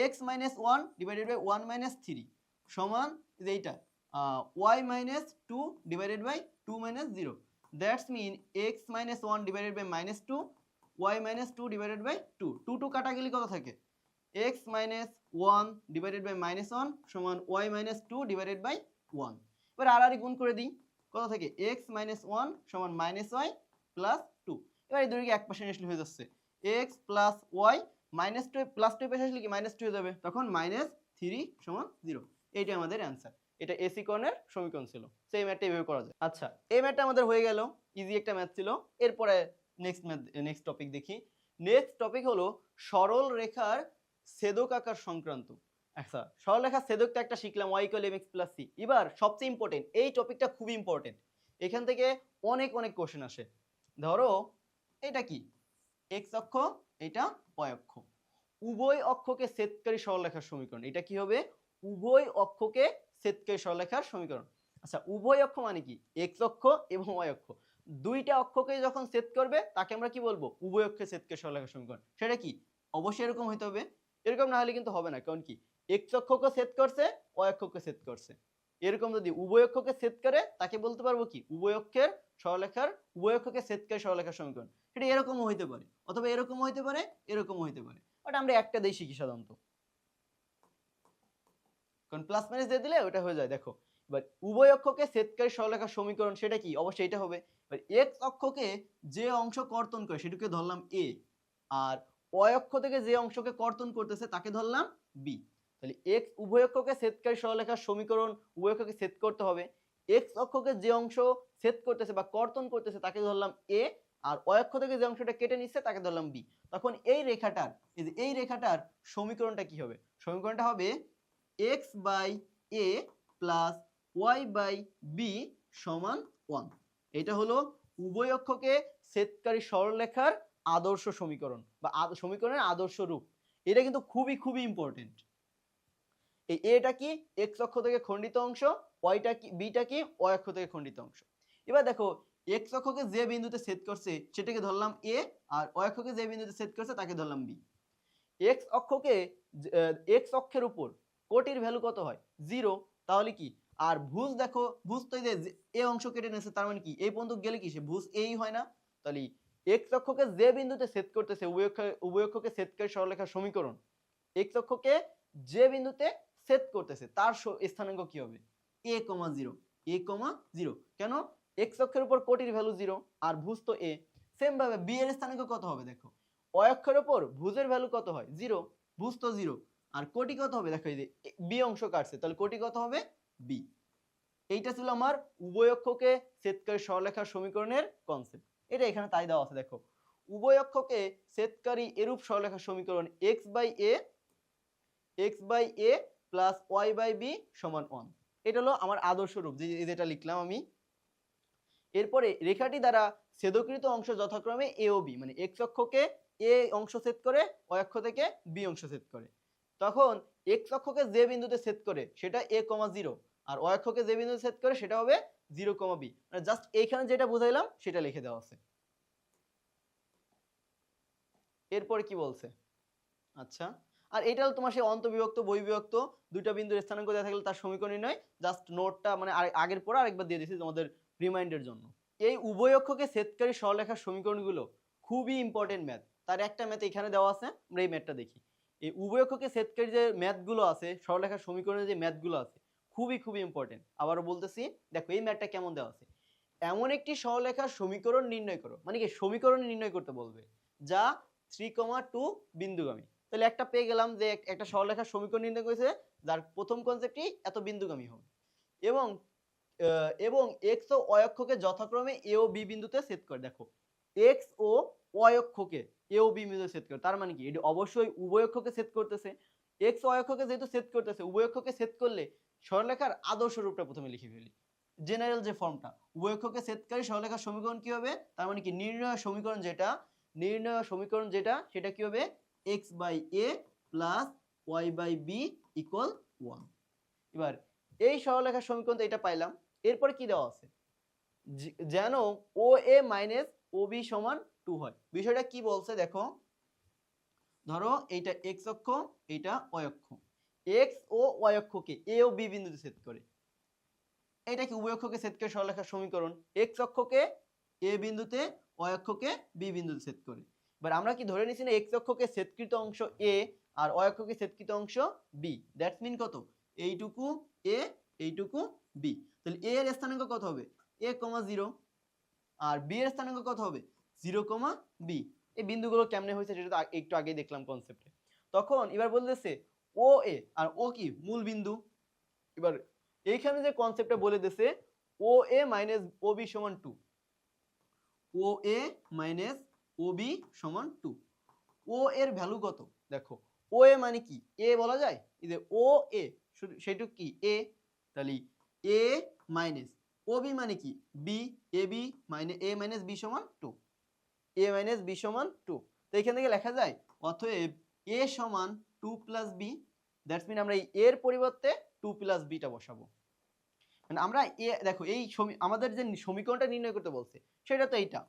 x - 1 ডিভাইডেড বাই 1 - 3 সমান যে এইটা y - 2 divided by 2 - 0, that's mean x - 1 divided by -2 y - 2 divided by 2, 2 2 কাটা গেলে কত থাকে x - 1 ডিভাইডেড বাই -1 সমান y - 2 ডিভাইডেড বাই 1। এবার আর গুণ করে দিই, কত থাকে x - 1 সমান -y প্লাস 2। এবার এই দুটোকে এক পাশে নিয়ে হয়ে যাচ্ছে x প্লাস y -2 প্লাস 2 পাশে আসলে কি -2 হয়ে যাবে, তখন -3 সমান 0। এইটাই আমাদের অ্যান্সার। এটা এসি কোণের সমীকরণ ছিল। সেই ম্যাথটা এইভাবে করা যায়। আচ্ছা এই ম্যাথটা আমাদের হয়ে গেল, ইজি একটা ম্যাথ ছিল। এরপরে নেক্সট টপিক দেখি। নেক্সট টপিক হলো সরল রেখার ছেদক আকার সংক্রান্ত। আচ্ছা সরলরেখার ছেদক তো একটা শিখলাম y = mx + c। এবার সবচেয়ে ইম্পর্টেন্ট এই টপিকটা খুবই ইম্পর্টেন্ট, এখান থেকে অনেক অনেক কোশ্চেন আসে। ধরো এটা কি x অক্ষ, এটা y অক্ষ, উভয় অক্ষকে ছেদকারী সরলরেখার সমীকরণ। এটা কি হবে উভয় অক্ষকে ছেদকারী সরলরেখার সমীকরণ। আচ্ছা উভয় অক্ষ মানে কি x অক্ষ এবং y অক্ষ, দুইটা অক্ষকে যখন ছেদ করবে তাকে আমরা কি বলবো উভয় অক্ষে ছেদকারী সরলরেখার সমীকরণ। সেটা কি অবশ্যই এরকম হইতে হবে, এরকম না হলে কিন্তু হবে না, কারণ কি x অক্ষকে ছেদ করছে y অক্ষকে ছেদ করছে, এরকম যদি উভয় অক্ষকে ছেদ করে তাকে বলতে পারবো কি উভয় অক্ষের সরলরেখার উভয় অক্ষকে ছেদকারী সরলরেখার সমীকরণ। সেটা এরকমও হইতে পারে অথবা এরকমও হইতে পারে এরকমও হইতে পারে, বাট আমরা একটা দিয়ে শিখি সাধারণত, কারণ প্লাস মাইনাস দিয়ে দিলে ওটা হয়ে যায়। দেখো এবার উভয় অক্ষকে ছেদকারী সরলরেখার সমীকরণ সেটা কি অবশ্যই এটা হবে। এবার x অক্ষকে যে অংশ কর্তন করে সেটাকে ধরলাম a, আর y অক্ষ থেকে যে অংশকে কর্তন করতেছে তাকে ধরলাম b। তাহলে x উভয় অক্ষকে ছেদকারী সরলরেখার সমীকরণ উভয় অক্ষকে ছেদ করতে হবে, x অক্ষকে যে অংশ ছেদ করতেছে বা কর্তন করতেছে তাকে ধরলাম a, আর y অক্ষ থেকে যে অংশটা কেটে নিচ্ছে তাকে ধরলাম b। তখন এই রেখাটার এই রেখাটার সমীকরণটা কি হবে, সমীকরণটা হবে x by a plus y by b সমান 1। এটা হলো উভয় অক্ষকে ছেদকারী সরলরেখার আদর্শ সমীকরণ বা সমীকরণের আদর্শ রূপ। এটা কিন্তু খুবই খুবই ইম্পর্টেন্ট। এই এটা কি এক্স অক্ষ থেকে খণ্ডিত অংশ, ওয়াইটা কি বিটা কি ওয়াই অক্ষ থেকে খণ্ডিত অংশ। এবার দেখো এক্স অক্ষকে যে বিন্দুতে ছেদ করছে সেটাকে ধরলাম এ, আর ওয়াই অক্ষকে যে বিন্দুতে ছেদ করছে তাকে ধরলাম বি। এক্স অক্ষকে এক্স অক্ষের উপর কোটির ভ্যালু কত হয় 0, তাহলে কি আর ভুজ দেখো ভুজ তো এই যে এ অংশ কেটে নিয়েছে, তার মানে কি এই পর্যন্ত গেলে কি সে ভুজ এই হয় না। তাহলে এক্স অক্ষকে যে বিন্দুতে ছেদ করতেছে উভয় অক্ষকে ছেদকারী সরলরেখার সমীকরণ, এক্স অক্ষকে যে বিন্দুতে ছেদ করতেছে তার স্থানাঙ্ক কি হবে a, 0 a, 0। কেন এক্স অক্ষের উপর কোটির ভ্যালু 0 আর ভুজ তো a। সেম ভাবে বি এর স্থানাঙ্ক কত হবে দেখো, ওয়াই অক্ষের উপর ভুজের ভ্যালু কত হয় 0, ভুজ তো 0 আর কোটি কত হবে দেখো এই যে বি অংশ কাটছে তাহলে কোটি কত হবে বি। এইটা ছিল আমার উভয় অক্ষকে ছেদকারী সরলরেখার সমীকরণের কনসেপ্ট। এটা এখানে তাই দেওয়া আছে দেখো, উভয় অক্ষকে ছেদকারী এরূপ সরলরেখার সমীকরণ x by a plus y by b সমান 1। এটা হলো আমার আদর্শ রূপ যেটা লিখলাম আমি। এরপরে রেখাটি দ্বারা ছেদকৃত অংশ যথাক্রমে a ও b, মানে x অক্ষকে a অংশ ছেদ করে y অক্ষ থেকে b অংশ ছেদ করে। তখন x অক্ষকে যে বিন্দুতে ছেদ করে সেটা a, 0 আর y অক্ষকে যে বিন্দুতে ছেদ করে সেটা হবে 0, b। মানে জাস্ট এইখানে যেটা বুঝাইলাম সেটা লিখে দেওয়া আছে। এরপরে কি বলছে, আচ্ছা আর এটা হলো তোমার সেই অন্তবিভক্ত বহিবিভক্ত দুইটা বিন্দুর স্থানাঙ্ক দেওয়া থাকলে তার সমীকরণ নির্ণয়। জাস্ট নোটটা মানে আগের পর আরেকবার দিয়ে দিয়েছি তোমাদের রিমাইন্ডের জন্য। এই উভয় অক্ষকে ছেদকারী সরলরেখার সমীকরণগুলো খুবই ইম্পর্টেন্ট ম্যাথ। তার একটা ম্যাথ এখানে দেওয়া আছে, আমরা এই ম্যাথটা দেখি। এই উভয় অক্ষকে ছেদকারী যে ম্যাথগুলো আছে, সরলরেখার সমীকরণের যে ম্যাথগুলো আছে খুবই খুবই ইম্পর্টেন্ট। আবারও বলতেছি দেখো এই ম্যাথটা কেমন দেওয়া আছে। এমন একটি সরলরেখার সমীকরণ নির্ণয় করো, মানে কি সমীকরণ নির্ণয় করতে বলবে যা 3,2 বিন্দুগামী। তাহলে একটা পেয়ে গেলাম যে একটা সরলরেখার সমীকরণ নির্ণয় করেছে যার প্রথম কনসেপ্টই এত বিন্দুগামী হবে এবং x ও y অক্ষকে যথাক্রমে a ও b বিন্দুতে ছেদ করে। দেখো x O y অক্ষকে a O b বিন্দুতে ছেদ করে, তার মানে কি এটি অবশ্যই উভয় অক্ষকে ছেদ করতেছে। x ও y অক্ষকে যেহেতু ছেদ করতেছে, উভয় অক্ষকে ছেদ করলে সরলরেখার আদর্শ রূপটা প্রথমে লিখে ফেলি, জেনারেল যে ফর্মটা। উভয় অক্ষকে ছেদকারী সরলরেখার সমীকরণ কি হবে, তার মানে কি নির্ণয় সমীকরণ যেটা সেটা কি হবে x by a plus y by b equal 1। এবার এই সরলরেখার সমীকরণ তো এটা পাইলাম। এরপরে কি দেওয়া আছে, যেন OA মাইনাস OB সমান 2 হয়। বিষয়টা কি বলছে দেখো, ধরো এইটা x অক্ষ এইটা y অক্ষ, x O y অক্ষকে a O b বিন্দুতে ছেদ করে। এটা কি উভয় অক্ষকে ছেদ করে সরলরেখার সমীকরণ, x অক্ষকে a বিন্দুতে y অক্ষকে b বিন্দুতে ছেদ করে। এবার আমরা কি ধরে নিছি না x অক্ষকে ছেদকৃত অংশ a আর y অক্ষকে ছেদকৃত অংশ b, দ্যাটস মিন কত এইটুকু a এইটুকু b। তাহলে a এর স্থানাঙ্ক কত হবে a, 0 আর b এর স্থানাঙ্ক কত হবে 0, b। এই বিন্দুগুলো কেমনে হয়েছে সেটা তো একটু আগেই দেখলাম কনসেপ্টে। তখন এবার বলতেছে ও এ আর ও কি মূল বিন্দু। এবার এইখানে যে কনসেপ্টটা বলে দিয়েছে ও এ মাইনাস ও বি সমান 2, ও এ মাইনাস ও বি সমান 2। ও এর ভ্যালু কত দেখো, ও এ মানে কি এ বলা যায়, এই যে ও এ সেটুক কি এ, তাহলে এ মাইনাস ও বি মানে কি B, A B minus A minus B সমান 2, এ মাইনাস বি সমান 2। তো এখান থেকে লেখা যায় অতএব এ সমান 2 প্লাস বি। দ্যাটস মিন আমরা এই এর পরিবর্তে 2 প্লাস বিটা বসাবো। মানে আমরা এ দেখো এই আমাদের যে সমীকরণটা নির্ণয় করতে বলছে সেটা তো এইটা,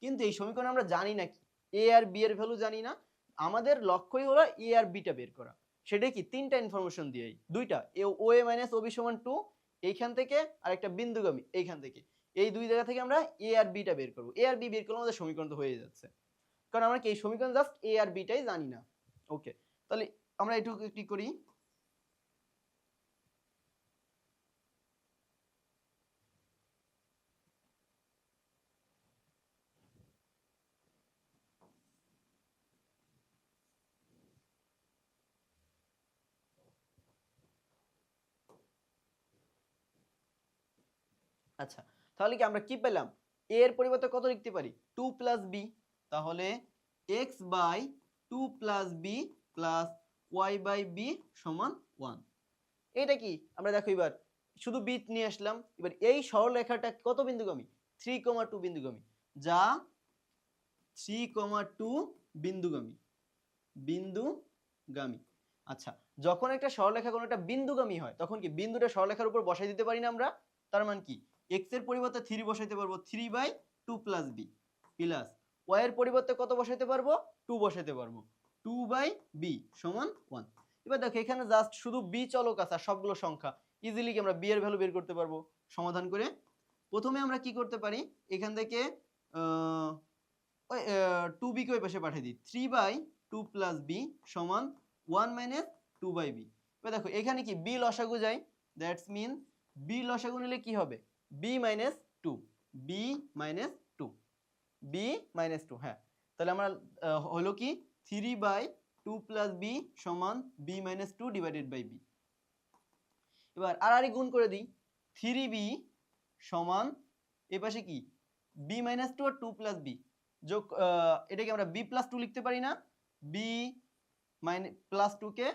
কিন্তু এই সমীকরণ আমরা জানি না কি এ আর বি এর ভ্যালু জানি না। আমাদের লক্ষ্যই হলো এ আর বিটা বের করা। সেটা কি তিনটা ইনফরমেশন দিয়েই, দুইটা ও এ মাইনাস ও বি সমান 2 এইখান থেকে আর একটা বিন্দুগামী এইখান থেকে, এই দুই জায়গা থেকে আমরা এ আর বিটা বের করবো। এ আর বি বের করলে আমাদের সমীকরণ তো হয়ে যাচ্ছে, কারণ আমরা কি এই সমীকরণ জাস্ট এ আর বিটাই জানি না। ওকে, তাহলে আমরা একটু কি করি, আচ্ছা তাহলে কি আমরা কি পেলাম a এর পরিবর্তে কত লিখতে পারি 2 প্লাস বি। তাহলে x by 2 plus b plus y by B সমান 1। এটা কি আমরা দেখো এবার শুধু বি নিয়ে আসলাম। এবার এই সরলরেখাটা কত বিন্দুগামী 3,2 বিন্দুগামী, যা 3,2 বিন্দুগামী। বিন্দুগামী। আচ্ছা, যখন একটা সরলরেখা কোনো একটা বিন্দুগামী হয় তখন কি বিন্দুটা সরলরেখার উপর বসাই দিতে পারি না আমরা? তার মানে কি x এর পরিবর্তে 3 বসাইতে পারবো 3/2 + b প্লাস y এর পরিবর্তে কত বসাইতে পারবো 2 বসাইতে পারবো 2/b সমান 1। এবার দেখো এখানে জাস্ট শুধু b চলক আছে আর সবগুলো সংখ্যা, ইজিলি কি আমরা b এর ভ্যালু বের করতে পারবো সমাধান করে। প্রথমে আমরা কি করতে পারি, এখান থেকে ওই 2b কে ওই পাশে পাঠিয়ে দিই, 3/2 + b সমান 1 - 2/b। এবার দেখো এখানে কি b লসাগু যায়, দ্যাটস মিন b লসাগু নিলে কি হবে b - 2 b - 2 b - 2। হ্যাঁ, তাহলে আমরা হলো কি 3/2 + b সমান b - 2 / b। এবার আর গুণ করে দিই, 3b সমান এই পাশে কি b - 2 আর 2 + b যোগ, এটাকে আমরা b + 2 লিখতে পারি না, b + 2 কে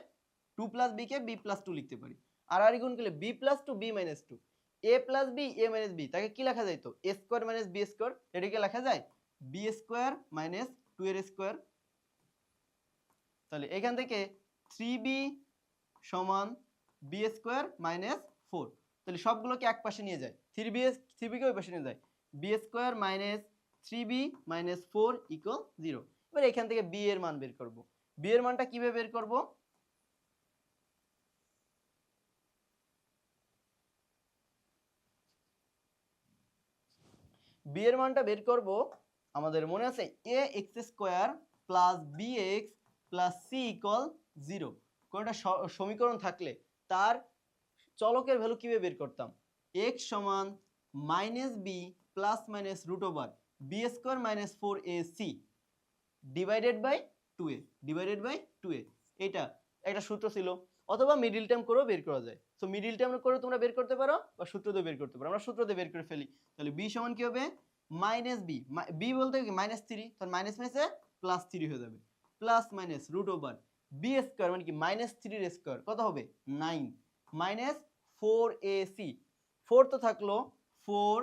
2 + b কে b + 2 লিখতে পারি। আর গুণ করলে b + 2 b - 2 a + b a - b, তাকে কি লেখা যায় তো a² - b², এটাকে লেখা যায় b² - 2 এর স্কয়ার। তাহলে এখান থেকে 3b সমান b² - 4, তাহলে সবগুলোকে এক পাশে নিয়ে যায়, 3b কে ওই পাশে নিয়ে যায়, b² - 3b - 4 = 0। এবার এখান থেকে b এর মান বের করব। b এর মানটা কিভাবে বের করব, b এর মানটা বের করব আমাদের মনে আছে ax² + bx + c = 0। কোনটা সমীকরণ থাকলে তার চলকের ভ্যালু কিভাবে বের করতাম, x সমান -b ± √b² - 4ac /2a এটা একটা সূত্র ছিল, অথবা মিডল টার্ম করেও বের করা যায়। সো মিডল টার্ম করে তোমরা বের করতে পারো বা সূত্র দিয়ে বের করতে পারো, আমরা সূত্র দিয়ে বের করে ফেলি। তাহলে b সমান কি হবে -b, b বলতে কি -3, তাহলে মাইনাস মাইনাসে +3 হয়ে যাবে, প্লাস মাইনাস √b² মানে কি -3 এর স্কয়ার কত হবে 9 -4ac, 4 তো থাকলো 4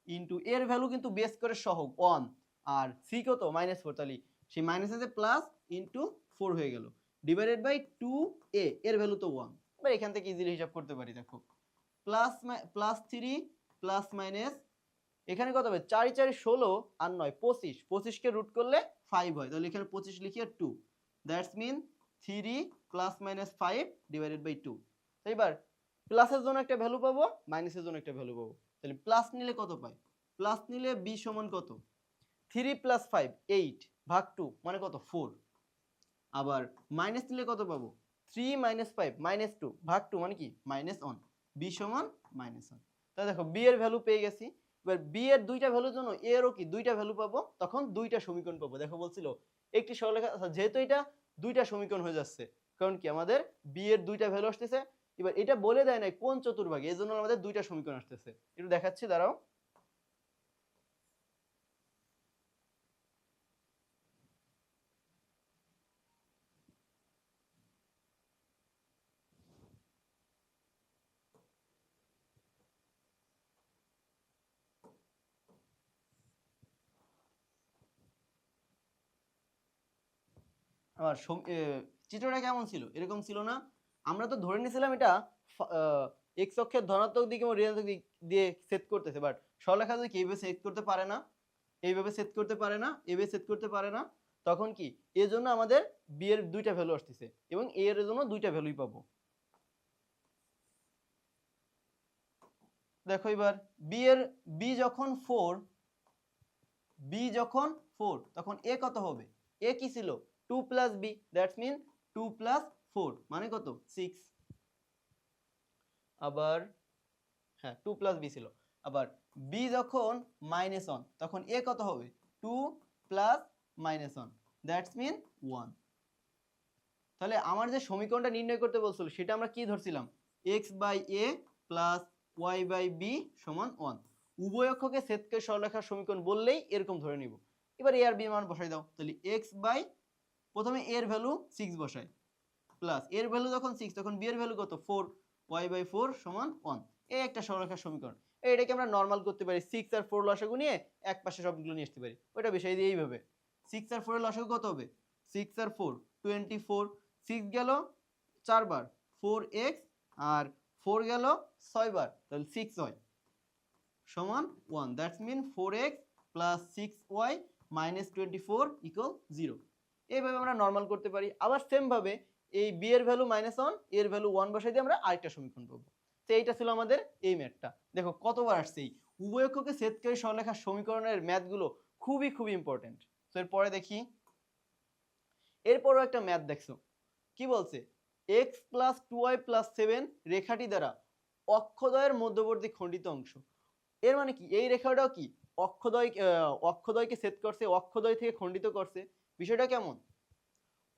ইনটু এর ভ্যালু কিন্তু b² সহগ 1 আর c কত -4, তাহলে সেই মাইনাস আছে প্লাস ইনটু 4 হয়ে গেল /2a, এর ভ্যালু তো 1। এবার এখান থেকে ইজিলি হিসাব করতে পারি, দেখো +3 প্লাস মাইনাস এখানে কত হবে 4 4 16 আর 9 25, 25 কে রুট করলে 5 হয়, তাহলে এখানে 25 লিখি আর 2, দ্যাটস মিন 3 ± 5 / 2। এবার প্লাসের জন্য একটা ভ্যালু পাবো, মাইনাসের জন্য একটা ভ্যালু পাবো। তাহলে প্লাস নিলে কত পাই, প্লাস নিলে b সমান কত 3 + 5 8 ভাগ 2 মানে কত 4, আবার মাইনাস নিলে কত পাবো 3 - 5 -2 ভাগ 2 মানে কি -1, b সমান -1। তাহলে দেখো b এর ভ্যালু পেয়ে গেছি। এবার b এর দুইটা ভ্যালুর জন্য a এরও কি দুইটা ভ্যালু পাবো, তখন দুইটা সমীকরণ পাবো। দেখো বলছিল একটি সরলরেখা, যেহেতু এটা দুইটা সমীকরণ হয়ে যাচ্ছে, কারণ কি আমাদের b এর দুইটা ভ্যালু আসতেছে। এবার এটা বলে দেয় না কোন চতুর্ভাগে, এজন্য আমাদের দুইটা সমীকরণ আসতেছে, একটু দেখাচ্ছি দাঁড়াও। আবার চিত্রটা কেমন ছিল, এরকম ছিল না, আমরা তো ধরে নিয়েছিলাম এটা এক্স অক্ষের ধনাত্মক দিক এবং ঋণাত্মক দিক দিয়ে সেট করতেছে, বাট সরলরেখা যদি এইভাবে সেট করতে পারে না, এইভাবে সেট করতে পারে না, এইভাবে সেট করতে পারে না, তখন কি এর জন্য আমাদের বি এর দুইটা ভ্যালু আসতেছে এবং এ এর জন্য দুইটা ভ্যালুই পাবো। দেখো এবার বি যখন 4, তখন এ কত হবে, এ কি ছিল 2 + b, দ্যাটস মিন 2 + 4 মানে কত 6। আবার হ্যাঁ 2 + b ছিল। আবার b যখন -1 তখন a কত হবে 2 + -1, দ্যাটস মিন 1। তাহলে আমার যে সমীকরণটা নির্ণয় করতে বলছিল সেটা আমরা কি ধরছিলাম x/a + y/b সমান 1। উভয় অক্ষকে ছেদ করে সরলরেখার সমীকরণ বললেই এরকম ধরে নিব। এবার a আর b মান বসাই দাও, তাহলে প্রথমে a এর ভ্যালু 6 বসাই, প্লাস এর ভ্যালু যখন 6 তখন b এর ভ্যালু কত 4, y/4 সমান 1। এই একটা সরলরেখার সমীকরণ। এটাকে আমরা নরমাল করতে পারি, 6 আর 4 লসাগু নিয়ে এক পাশে সবগুলো নিয়ে আসতে পারি, ওইটা বিষয় দিয়ে এইভাবে 6 আর 4 এর লসাগু কত হবে 6 আর 4 24 6 গেল 4 বার 4x আর 4 গেল 6 বার তাহলে 6 হয় সমান 1 that's mean 4x plus 6y minus 24 equal 0 এইভাবে আমরা নর্মাল করতে পারি আবার সেম ভাবে এই b এর ভ্যালু -1 এর ভ্যালু 1 বসাই দিয়ে আমরা আরেকটা সমীকরণ পাবো তো এইটা ছিল আমাদের এই ম্যাথটা দেখো কতবার আসছে এই উভয়ক্ষকে ছেদকারী সরলরেখার সমীকরণের ম্যাথগুলো খুবই খুবই ইম্পর্টেন্ট তো এরপরে দেখি এরপরও একটা ম্যাথ দেখছো কি বলছে x প্লাস 2y প্লাস 7 রেখাটি দ্বারা অক্ষদ্বয়ের মধ্যবর্তী খণ্ডিত অংশ এর মানে কি এই রেখাটাও কি অক্ষদ্বয়কে ছেদ করছে অক্ষদ্বয় থেকে খণ্ডিত করছে বিষয়টা কেমন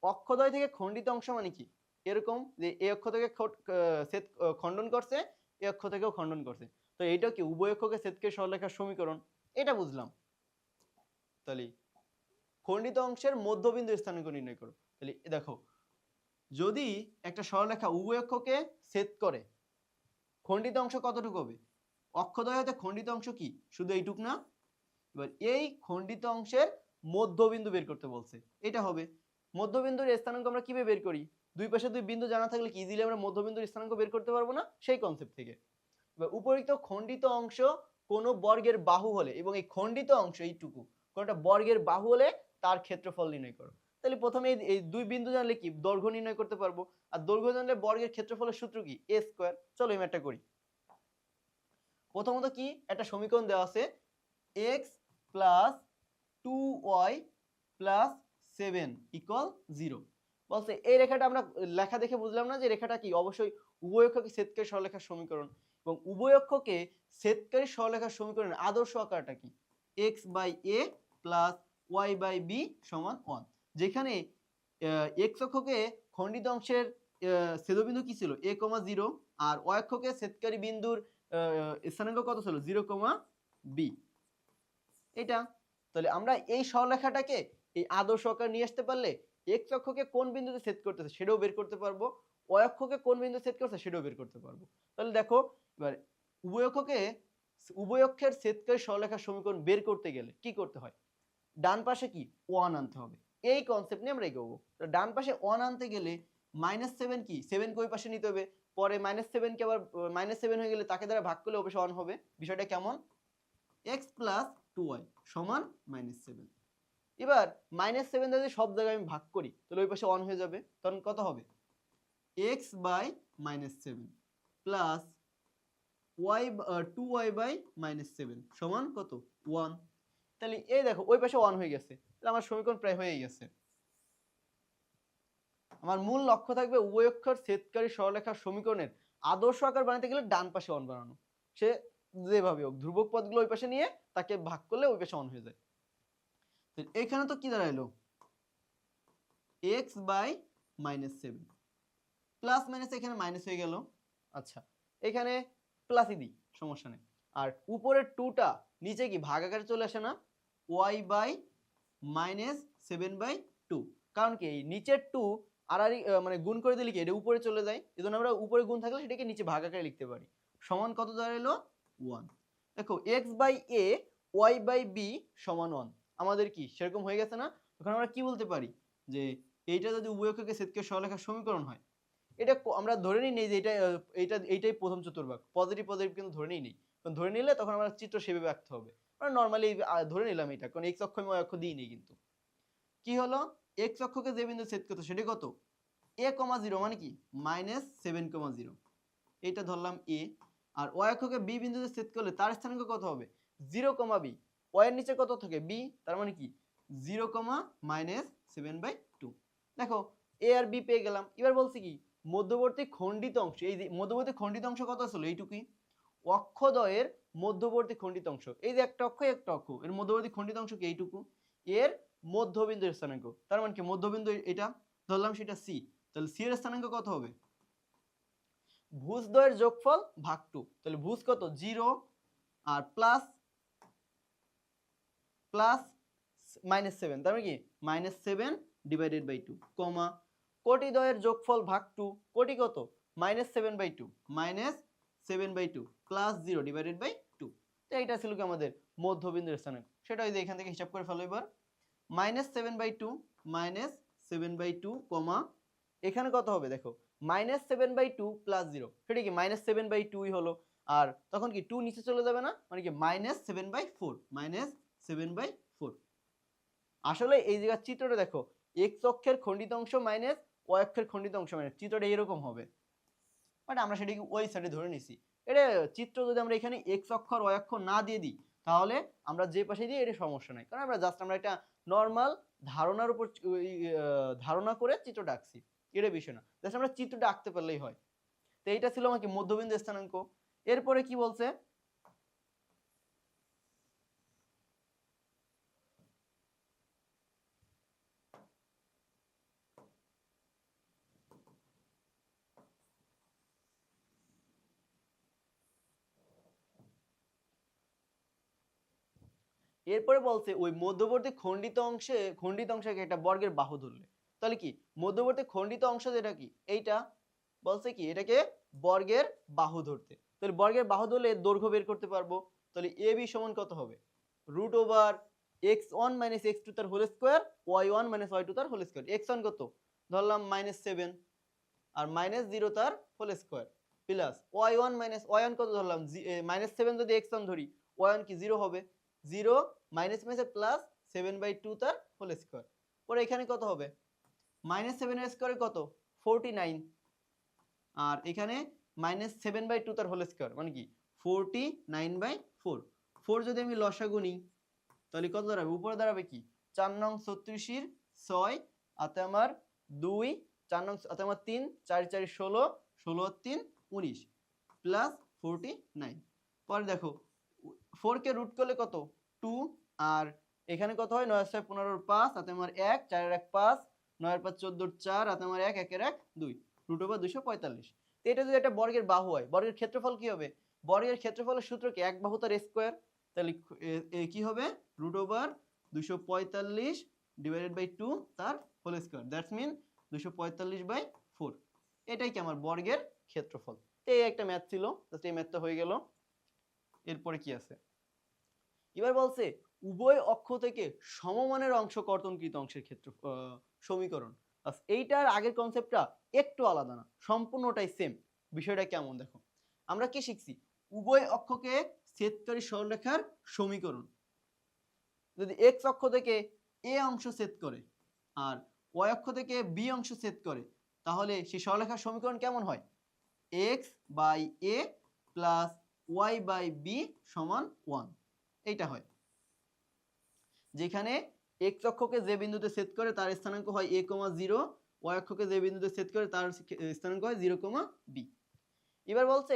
অক্ষদ্বয় থেকে খণ্ডিত অংশ মানে কি এরকম যে এই অক্ষ থেকে খণ্ডন করছে এই অক্ষ থেকেও খণ্ডন করছে তো এইটা কি উভয় অক্ষকে ছেদকারী সরলরেখার সমীকরণ এটা বুঝলাম তাহলে খণ্ডিত অংশের মধ্যবিন্দু স্থানাঙ্ক নির্ণয় করো তাহলে দেখো যদি একটা সরলরেখা উভয় অক্ষকে ছেদ করে খণ্ডিত অংশ কতটুকু হবে অক্ষদ্বয় হতে খণ্ডিত অংশ কি শুধু এইটুক না এবার এই খণ্ডিত অংশের মধ্যবিন্দু বের করতে বলছে এটা হবে মধ্যবিন্দুর স্থানাঙ্ক আমরা কিভাবে বের করি দুই পাশে দুই বিন্দু জানা থাকলে কি ইজিলি আমরা মধ্যবিন্দুর স্থানাঙ্ক বের করতে পারবো না সেই কনসেপ্ট থেকে এবার উপরিক্ত খণ্ডিত অংশ কোন বর্গের বাহু হলে এবং এই খণ্ডিত অংশ এইটুকু কোনটা বর্গের বাহু হলে তার ক্ষেত্রফল নির্ণয় করো তাহলে প্রথমে এই দুই বিন্দু জানলে কি দৈর্ঘ্য নির্ণয় করতে পারবো আর দৈর্ঘ্য জানলে বর্গের ক্ষেত্রফলের সূত্র কি a স্কয়ার চলো এই ম্যাথটা করি প্রথমত কি একটা সমীকরণ দেওয়া আছে x plus 2y plus 7 equal 0 বলছে এই রেখাটা আমরা লেখা দেখে বুঝলাম না যে রেখাটা কি অবশ্যই উভয় অক্ষকে ছেদকারী সরলরেখার সমীকরণ এবং উভয় অক্ষকে ছেদকারী সরলরেখার সমীকরণের আদর্শ আকারটা কি x by a plus y by b সমান 1 যেখানে x অক্ষকে খণ্ডিত অংশের ছেদবিন্দু কি ছিল a, 0 আর y অক্ষকে ছেদকারী বিন্দুর স্থানাঙ্ক কত ছিল 0, b এটা তাহলে আমরা এই সরলরেখাটাকে এই আদর্শ আকার নিয়ে আসতে পারলে x অক্ষকে কোন বিন্দুতে ছেদ করতেছে সেটাও বের করতে পারবো y অক্ষকে কোন বিন্দুতে ছেদ করতেছে সেটাও বের করতে পারবো তাহলে দেখো এবার উভয় অক্ষের ছেদকারী সরলরেখার সমীকরণ বের করতে গেলে কি করতে হয় ডান পাশে কি 1 আনতে হবে এই কনসেপ্ট নিয়ে আমরা এগোবো তো ডান পাশে 1 আনতে গেলে -7 কি 7 কে ওই পাশে নিতে হবে পরে -7 কে আবার -7 হয়ে গেলে তাকে দ্বারা ভাগ করলে অবশ্য 1 হবে বিষয়টা কেমন x প্লাস 2y সমান -7 এবার -7 দিয়ে সব জায়গায় আমি ভাগ করি তাহলে ওই পাশে 1 হয়ে যাবে তখন কত হবে x by -7 plus y 2y by -7 সমান কত 1 তাহলে এই দেখো ওই পাশে 1 হয়ে গেছে তাহলে আমার সমীকরণ প্রায় হয়ে গেছে আমার মূল লক্ষ্য থাকবে উভয় অক্ষের ছেদকারী সরলরেখার সমীকরণের আদর্শ আকার বানাতে গেলে ডান পাশে 1 বানানো সে যেভাবে হোক ধ্রুবক পদগুলো ওই পাশে নিয়ে তাকে ভাগ করলে ওই পাশে 1 হয়ে যায় এখানে তো কি দাঁড়াইলো x বাই -7 প্লাস মাইনাস এখানে মাইনাস হয়ে গেল আচ্ছা এখানে প্লাসই দিই সমস্যা নেই আর উপরের 2টা নিচে কি ভাগ আকারে চলে আসে না y বাই -7/2 কারণ কি এই নিচের 2 আর মানে গুণ করে দিলে কি এটা উপরে চলে যায় এজন্য আমরা উপরে গুণ থাকলে সেটাকে নিচে ভাগ আকারে লিখতে পারি সমান কত দাঁড়ালো 1 দেখো x by a y by b সমান 1 আমাদের কি সেরকম হয়ে গেছে না তখন আমরা কি বলতে পারি যে এইটা যদি উভয় অক্ষকে ছেদকারী সরলরেখার সমীকরণ হয় এটা আমরা ধরে নিই যে এইটাই প্রথম চতুর্ভাগ পজিটিভ কিন্তু ধরে নিই কারণ ধরে নিলে তখন আমরা চিত্র সেভাবে আঁকতে হবে আমরা নরমালি ধরে নিলাম এটা কারণ x অক্ষ এবং y অক্ষ দিই নেই কিন্তু কি হলো x অক্ষকে যে বিন্দু ছেদ করতে সেটা কত a, 0 মানে কি -7,0 এইটা ধরলাম a আর y অক্ষকে b বিন্দুতে ছেদ করলে তার স্থানাঙ্ক কত হবে 0, b y এর নিচে কত থাকে b তার মানে কি 0, -7/2 দেখো a আর b পেয়ে গেলাম এবার বলছি কি মধ্যবর্তী খণ্ডিত অংশ এই যে মধ্যবর্তী খণ্ডিত অংশ কত ছিল এইটুকুই অক্ষদ্বয়ের মধ্যবর্তী খণ্ডিত অংশ এই যে একটা অক্ষ এর মধ্যবর্তী খণ্ডিত অংশ কি এইটুকু এর মধ্যবিন্দুর স্থানাঙ্ক তার মানে কি মধ্যবিন্দু এটা ধরলাম সেটা c তাহলে c এর স্থানাঙ্ক কত হবে ভুজদ্বয়ের যোগফল ভাগ 2 তাহলে ভুজ কত 0 আর প্লাস -7 তার মানে কি -7/2 কমা কোটিদ্বয়ের যোগফল ভাগ 2 কোটি কত -7/2 -7/2 প্লাস 0/2 তো এইটা ছিল কি আমাদের মধ্যবিন্দুর স্থানাঙ্ক সেটা ওই যে এখান থেকে হিসাব করে ফেলো এবার -7/2 -7/2 কমা এখানে কত হবে দেখো -7/2 + 0 সেটা কি -7/2 হলো আর তখন কি 2 নিচে চলে যাবে না মানে কি -7/4 -7/4 আসলে এই জায়গার চিত্রটা দেখো x অক্ষের খণ্ডিত অংশ মাইনাস y অক্ষের খণ্ডিত অংশ মাইনাস চিত্রটা এরকম হবে বাট আমরা সেটাকে ওই সাইডে ধরে নিছি এটা চিত্র যদি আমরা এখানে x অক্ষ আর y অক্ষ না দিয়ে দিই তাহলে আমরা যে পাশে দিই এটা সমস্যা নাই কারণ আমরা একটা নরমাল ধারণার উপর ধারণা করে চিত্রটা আঁকছি এটা বিষয় না জাস্ট আমরা চিত্রটা আঁকতে পারলেই হয় তো এইটা ছিল আমাকে মধ্যবিন্দু স্থানাঙ্ক এরপরে কি বলছে এরপরে বলছে ওই মধ্যবর্তী খণ্ডিত অংশকে একটা বর্গের বাহু ধরলে তাহলে কি মধ্যবর্তী খণ্ডিত অংশ যেটা কি এইটা বলছে কি এটাকে বর্গের বাহু ধরতে তাহলে বর্গের বাহু ধরলে দৈর্ঘ্য বের করতে পারবো তাহলে ab সমান কত হবে √x1 - x2 তার হোল স্কয়ার y1 - y2 তার হোল স্কয়ার x1 কত ধরলাম -7 আর -0 তার whole square plus y1 - y1 কত ধরলাম -7 যদি x1 ধরি y1 কি 0 হবে 0 মাইনাস মাইনাসে প্লাস 7/2 তার হোল স্কয়ার পরে এখানে কত হবে -7 এর স্কয়ারে কত 49 আর এখানে -7/2 তার হোল স্কয়ার মানে কি 49/4 4 যদি আমি লসাগু নিই তাহলে কত দাঁড়াবে উপরে দাঁড়াবে কি 4 নং 36 এর 6 আতে আমার 2 4 নং আতে আমার 3 4 4 16 16 আর 3 19 প্লাস 49 পরে দেখো 4 কে রুট করলে কত 2 আর এখানে কত হয় 9 6 15 5 হাতে আমার 1 4 এর 1 5 9 এর 5 14 4 হাতে আমার 1 1 এর 1 2 √245 তো এটা যদি একটা বর্গের বাহু হয় বর্গের ক্ষেত্রফল কি হবে বর্গের ক্ষেত্রফলের সূত্র কি এক বাহু তার স্কয়ার তাহলে কি হবে √245 ডিভাইডেড বাই 2 তার হোল স্কয়ার দ্যাটস মিন 245/4 এটাই কি আমার বর্গের ক্ষেত্রফল তো এই একটা ম্যাথ ছিল জাস্ট এই ম্যাথটা হয়ে গেল এরপরে কি আছে এবার বলছে উভয় অক্ষ থেকে সমমানের অংশ কর্তনকৃত অংশের ক্ষেত্র সমীকরণ এইটার আগের কনসেপ্টটা একটু আলাদা না সম্পূর্ণটাই সেম বিষয়টা কেমন দেখো আমরা কি শিখছি উভয় অক্ষকে ছেদকারী সরলরেখার সমীকরণ যদি x অক্ষ থেকে a অংশ ছেদ করে আর y অক্ষ থেকে b অংশ ছেদ করে তাহলে সেই সরলরেখার সমীকরণ কেমন হয় x/a + y/b = 1 এইটা হয় যেখানে x অক্ষকে যে বিন্দুতে ছেদ করে তার স্থানাঙ্ক হয় a, 0 y অক্ষকে যে বিন্দুতে ছেদ করে তার স্থানাঙ্ক হয় 0, b এবার বলছে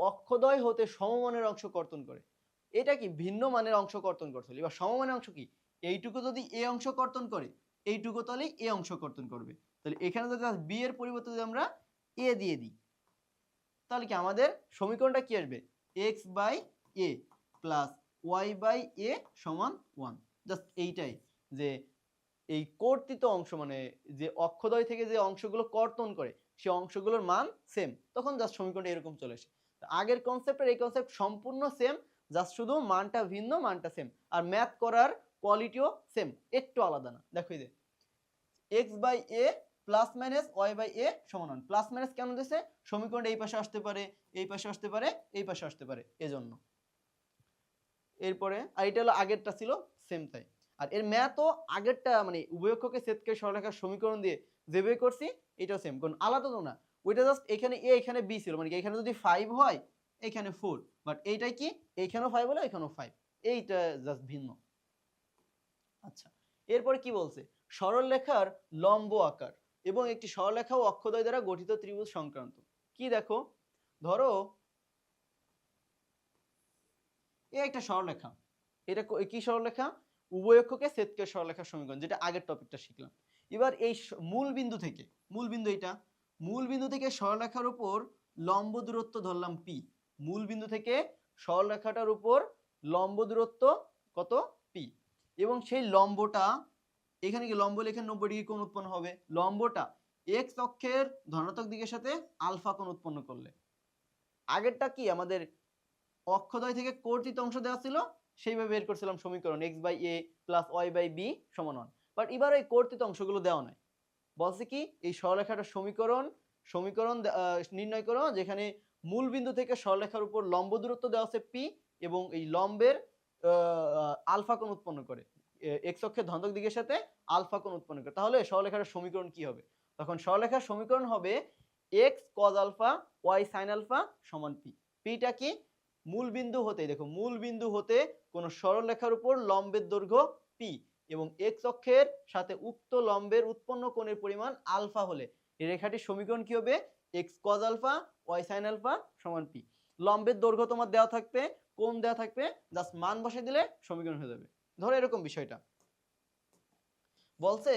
অক্ষদ্বয় হতে সমমানের অংশ কর্তন করে এটা কি ভিন্ন মানের অংশ কর্তন করছিল এবার সমমানের অংশ কি এইটুকু যদি a অংশ কর্তন করে এইটুকু তাহলে a অংশ কর্তন করবে তাহলে এখানে যদি b এর পরিবর্তে যদি আমরা a দিয়ে দিই তাহলে কি আমাদের সমীকরণটা কি আসবে x/a + y/a = 1 জাস্ট এইটাই যে এই কর্তিত অংশ মানে যে অক্ষদ্বয় থেকে যে অংশগুলো কর্তন করে সেই অংশগুলোর মান সেম তখন জাস্ট সমীকরণটা এরকম চলে আসে আগের কনসেপ্ট আর এই কনসেপ্ট সম্পূর্ণ সেম জাস্ট শুধু মানটা ভিন্ন মানটা সেম আর ম্যাথ করার কোয়ালিটিও সেম একটু আলাদা না দেখো এই যে x/a ± y/a = 1 প্লাস মাইনাস কেন দিয়েছে সমীকরণটা এই পাশে আসতে পারে এই পাশে আসতে পারে এই পাশে আসতে পারে এজন্য এরপরে আর এটা হলো আগেরটা ছিল সেম তাই আর এর ম্যাথও আগেরটা মানে উভয় অক্ষকে ছেদকারী সরলরেখার সমীকরণ দিয়ে যেভাবে করছি এটাও সেম কোন আলাদা তো না ওইটা জাস্ট এখানে a এখানে b ছিল মানে এখানে যদি 5 হয় এখানে 4 বাট এইটাই কি এখানেও 5 হলো এখানেও 5 এইটা জাস্ট ভিন্ন আচ্ছা এরপর কি বলছে সরলরেখার লম্ব আকার এবং একটি সরলরেখা ও অক্ষদ্বয় দ্বারা গঠিত ত্রিভুজ সংক্রান্ত কি দেখো ধরো এই একটা সরলরেখা এটা কি সরলরেখা উভয় অক্ষকে ছেদকারী সরলরেখার সমীকরণ যেটা আগের টপিকটা শিখলাম এবার এই মূল বিন্দু থেকে মূল বিন্দু থেকে সরলরেখার উপর লম্ব দূরত্ব ধরলাম p মূল বিন্দু থেকে সরলরেখাটার উপর লম্ব দূরত্ব কত p এবং সেই লম্বটা এখানে কি লম্ব লেখে 90 ডিগ্রি কোণ উৎপন্ন হবে লম্বটা x অক্ষের ধনাত্মক দিকের সাথে আলফা কোণ উৎপন্ন করলে আগেরটা কি আমাদের অক্ষদ্বয় থেকে কর্তিত অংশ দেওয়া ছিল সেইভাবে বের করছিলাম সমীকরণ x/a + y/b = 1 বাট এবার এই কর্তৃত অংশগুলো দেওয়া নাই, বলছে কি এই সরলরেখাটার সমীকরণ নির্ণয় করো যেখানে মূল বিন্দু থেকে সরলরেখার উপর লম্ব দূরত্ব দেওয়া আছে পি এবং এই লম্বের আলফা কোণ উৎপন্ন করে, এক্স অক্ষের ধনাত্মক দিকের সাথে আলফা কোণ উৎপন্ন করে। তাহলে সরলরেখার সমীকরণ কি হবে? তখন সরলরেখার সমীকরণ হবে x cos alpha y sin alpha সমান p। পিটা কি? মূল বিন্দু হতে, দেখো মূল বিন্দু হতে কোন সরলরেখার উপর লম্বের দৈর্ঘ্য p এবং x অক্ষের সাথে উক্ত লম্বের উৎপন্ন কোণের পরিমাণ আলফা হলে এই রেখাটির সমীকরণ কি হবে? x cos alpha y sin alpha সমান p। লম্বের দৈর্ঘ্য তোমার দেওয়া থাকবে, কোণ দেওয়া থাকবে, জাস্ট মান বসাই দিলে সমীকরণ হয়ে যাবে। ধরো এরকম বিষয়টা বলছে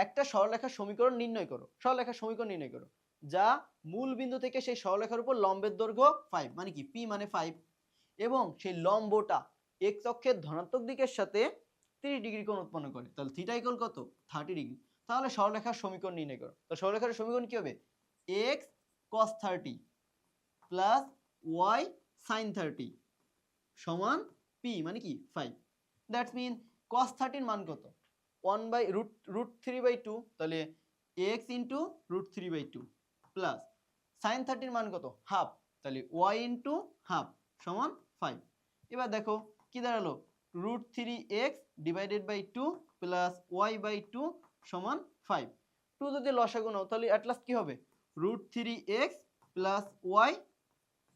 একটা সরলরেখার সমীকরণ নির্ণয় করো, সরলরেখার সমীকরণ নির্ণয় করো যা মূল বিন্দু থেকে সেই সরলরেখার উপর লম্বের দৈর্ঘ্য 5 মানে কি p মানে 5 এবং সেই লম্বটা x অক্ষের ধনাত্মক দিকের সাথে 30 ডিগ্রি কোণ উৎপন্ন করে। তাহলে থিটা ইকুয়াল কত? 30 ডিগ্রি। তাহলে সরলরেখার সমীকরণ নির্ণয় করো। তো সরলরেখার সমীকরণ কি হবে? x cos 30 plus y sin 30 সমান p মানে কি 5। দ্যাটস মিন cos 30 এর মান কত? 1 বাই রুট 3/2, তাহলে x into root 3/2 plus sin 30 এর মান কত? হাফ, তাহলে y ইন্টু হাফ সমান 5। এবার দেখো কি দাঁড়ালো? Root 3x divided by 2 plus y by 2 সমান 5। 2 যদি লসাগু নাও তাহলে অ্যাট লাস্ট কি হবে? রুট 3x প্লাস y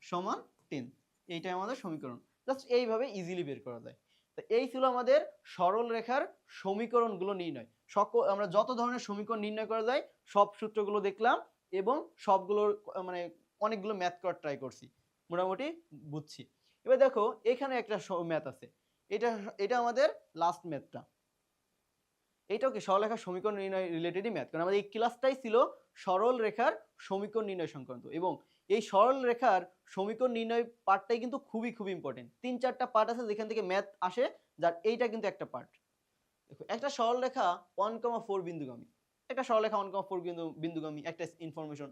সমান 10। এইটাই আমাদের সমীকরণ। জাস্ট এইভাবে ইজিলি বের করা যায়। তো এই ছিল আমাদের সরল রেখার সমীকরণগুলো নির্ণয়। আমরা যত ধরনের সমীকরণ নির্ণয় করা যায় সব সূত্রগুলো দেখলাম এবং সবগুলোর মানে অনেকগুলো ম্যাথ করার ট্রাই করছি, মোটামুটি বুঝছি। এবার দেখো এখানে একটা ম্যাথ আছে, এটা আমাদের লাস্ট ম্যাথটা। এটাও কি সরলরেখার সমীকরণ নির্ণয় রিলেটেডই ম্যাথ, কারণ আমাদের এই ক্লাসটাই ছিল সরল রেখার সমীকরণ নির্ণয় সংক্রান্ত এবং এই সরল রেখার সমীকরণ নির্ণয় পার্টটাই কিন্তু খুবই খুবই ইম্পর্টেন্ট। 3-4টা পার্ট আছে যেখান থেকে ম্যাথ আসে, যার এইটা কিন্তু একটা পার্ট। দেখো একটা সরল রেখা 1,4 বিন্দুগামী, একটা সরল রেখা 1,4 বিন্দুগামী একটা ইনফরমেশন।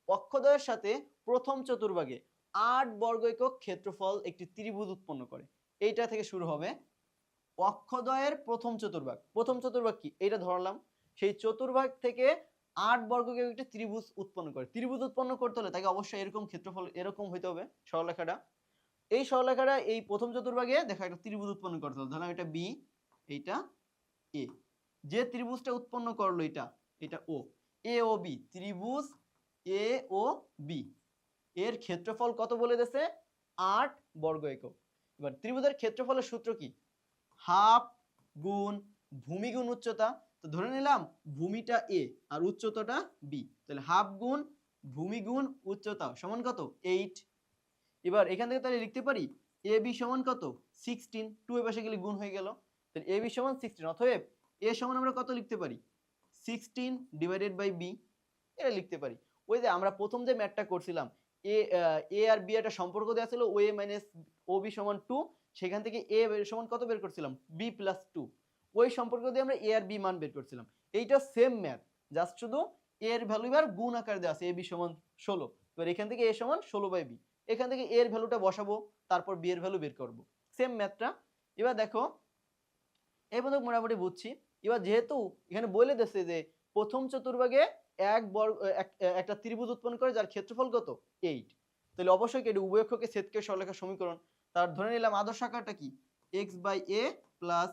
অক্ষদ্বয়ের সাথে প্রথম চতুর্ভাগে 8 বর্গ একক ক্ষেত্রফল একটি ত্রিভুজ উৎপন্ন করে। এইটা থেকে শুরু হবে অক্ষদ্বয়ের প্রথম চতুর্ভাগ। প্রথম চতুর্ভাগ কি? এইটা ধরলাম, সেই চতুর্ভাগ থেকে 8 বর্গ একক একটি ত্রিভুজ উৎপন্ন করে। ত্রিভুজ উৎপন্ন করতে হলে তাকে অবশ্যই এরকম ক্ষেত্রফল এরকম হইতে হবে সরলরেখাটা। এই সরলরেখাটা এই প্রথম চতুর্ভাগে দেখো একটা ত্রিভুজ উৎপন্ন করতে হবে। ধরলাম এটা বি, এইটা এ। যে ত্রিভুজটা উৎপন্ন করলো এটা ও, এ ও বি, ত্রিভুজ এ ও বি এর ক্ষেত্রফল কত বলে দিয়েছে? 8 বর্গ একক। এবার ত্রিভুজের ক্ষেত্রফলের সূত্র কি? হাফ গুণ ভূমি গুণ উচ্চতা। তো ধরে নিলাম ভূমিটা এ আর উচ্চতাটা বি, তাহলে হাফ গুণ ভূমি গুণ উচ্চতা সমান কত? 8। এবার এখান থেকে তাহলে লিখতে পারি এ বি সমান কত? 16। 2 এর পাশে গেলে গুণ হয়ে গেল, তাহলে এ বি সমান 16। অতএব এ সমান আমরা কত লিখতে পারি? 16 ডিভাইডেড বাই বি, এটা লিখতে পারি। ওই যে আমরা প্রথম যে ম্যাথটা করছিলাম এ আর বি একটা সম্পর্ক দেওয়া ছিল ও এ মাইনাস ও বি সমান 2, সেখান থেকে এ সমান কত বের করছিলাম? B plus 2। ওই সম্পর্ক দিয়ে আমরা এ আর বি মান বের করছিলাম। এইটা সেম ম্যাথ, জাস্ট শুধু এ এর ভ্যালু এবার গুণ আকার দেওয়া আছে, এ বি সমান 16। এবার এখান থেকে এ সমান 16 বাই বি, এখান থেকে এ এর ভ্যালুটা বসাবো, তারপর বি এর ভ্যালু বের করব। সেম ম্যাথটা। এবার দেখো এই পর্যন্ত মোটামুটি বুঝছি। এবার যেহেতু এখানে বলে দিয়েছে যে প্রথম চতুর্ভাগে একটা ত্রিভুজ উৎপন্ন করে যার ক্ষেত্রফল কত? 8, তাহলে অবশ্যই এটা উভয় অক্ষকে ছেদকে সরলরেখার সমীকরণ। তার ধরে নিলাম আদর্শ আকারটা কি? x by A plus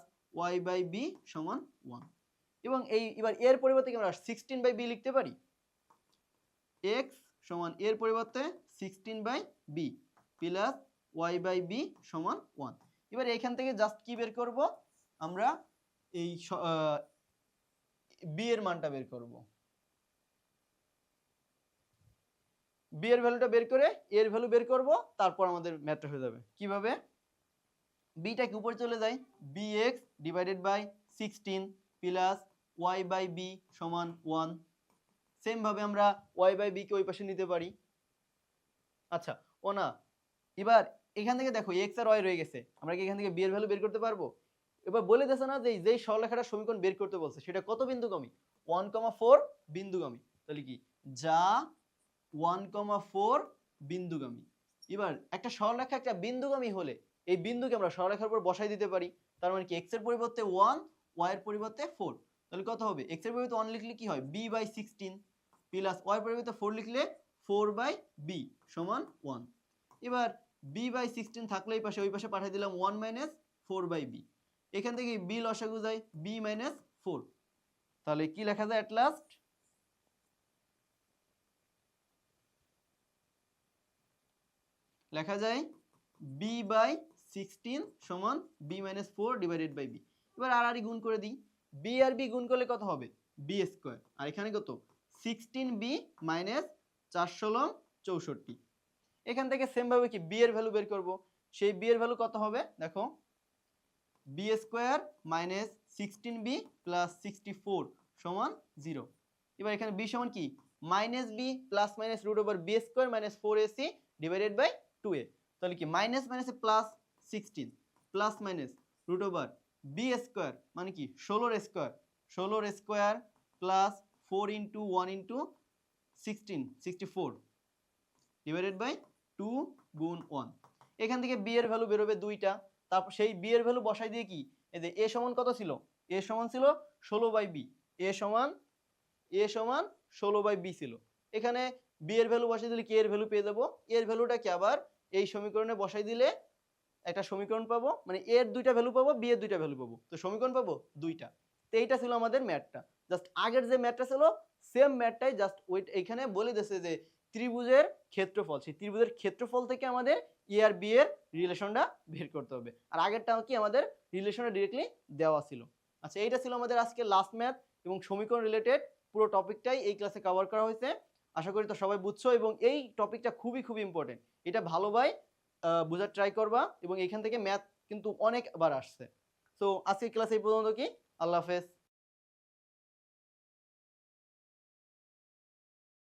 y by B সমান 1। এবং এবার এর পরিবর্তে আমরা 16 বাই বি লিখতে পারি। x সমান এর পরিবর্তে 16 by B plus y by B সমান 1। এবার এখান থেকে জাস্ট কি বের করব? আমরা এই বি এর মানটা বের করব। বি এর ভ্যালুটা বের করে এর ভ্যালু বের করব, তারপর আমাদের ম্যাথটা হয়ে যাবে। কিভাবে? বিটা কি উপরে চলে যায়, bx divided by 16 plus y by b সমান 1। সেম ভাবে আমরা y বাই b কে ওই পাশে নিতে পারি। আচ্ছা ও না, এবার এখান থেকে দেখো x আর y রয়ে গেছে, আমরা কি এখান থেকে b এর ভ্যালু বের করতে পারবো? এবার বলে দিয়েছে না যে যেই সরলরেখাটার সমীকরণ বের করতে বলছে সেটা কত বিন্দুগামী? 1,4 বিন্দুগামী। তাহলে কি যা 1,4 বিন্দুগামী। এবার একটা সরলরেখা একটা বিন্দুগামী হলে এই বিন্দুকে আমরা সরলরেখার উপর বসাই দিতে পারি। তার মানে কি x এর পরিবর্তে 1, y এর পরিবর্তে 4। তাহলে কত হবে x এর পরিবর্তে 1 লিখলে কি হয় b/16 প্লাস y এর পরিবর্তে 4 লিখলে 4/b সমান 1। এবার b/16 থাকলে এই পাশে ওই পাশে পাঠিয়ে দিলাম 1 - 4/b। এখান থেকে b লসাগু যায় b - 4। তাহলে কি লেখা যায় এট লাস্ট? লেখা যায় b/16 সমান b - 4 ডিভাইডেড বাই b। এবার আর গুণ করে দিই, b আর b গুণ করলে কত হবে b স্কয়ার, আর এখানে কত 16b - 4 ষোলং 64। এখান থেকে সেম ভাবে কি b এর ভ্যালু বের করব, সেই b এর ভ্যালু কত হবে দেখো b স্কয়ার - 16b প্লাস 64 সমান 0। এবার এখানে b সমান কি -b plus minus root over b square - 4ac divided by 2a। তাহলে কি মাইনাস মাইনাসে plus 16 plus minus root over b square মানে কি 16 স্কয়ার প্লাস 4 * 1 * 16 64 ডিভাইডেড বাই 2 গুণ 1। এখান থেকে b এর ভ্যালু বের হবে 2টা। তারপর সেই b এর ভ্যালু বসাই দিয়ে কি এই যে a সমান কত ছিল, a সমান ছিল 16/b, a সমান 16/b ছিল। এখানে b এর ভ্যালু বসাই দিলে কি এর ভ্যালু পেয়ে যাব, এর ভ্যালুটা কি আবার এই সমীকরণে বসাই দিলে একটা সমীকরণ পাবো, মানে a এর দুইটা ভ্যালু পাবো b এর দুইটা ভ্যালু পাবো, তো সমীকরণ পাবো দুইটা। তো এইটা ছিল আমাদের ম্যাথটা। জাস্ট আগের যে ম্যাথটা ছিল সেম ম্যাথটাই জাস্ট ওই এখানে বলে দিয়েছে যে ত্রিভুজের ক্ষেত্রফল, সেই ত্রিভুজের ক্ষেত্রফল থেকে আমাদের এ আর বি এর রিলেশনটা বের করতে হবে। আর আগেরটাও কি আমাদের রিলেশনটা ডিরেক্টলি দেওয়া ছিল। আচ্ছা এইটা ছিল আমাদের আজকে লাস্ট ম্যাথ এবং সমীকরণ রিলেটেড পুরো টপিকটাই এই ক্লাসে কভার করা হয়েছে। আশা করি তো সবাই বুঝছো এবং এই টপিকটা খুবই ইম্পর্টেন্ট, এটা ভালোভাবে বোঝার ট্রাই করবা এবং এখান থেকে ম্যাথ কিন্তু অনেকবার আসছে। সো আজকের ক্লাস এই পর্যন্ত, কি আল্লাহ হাফেজ।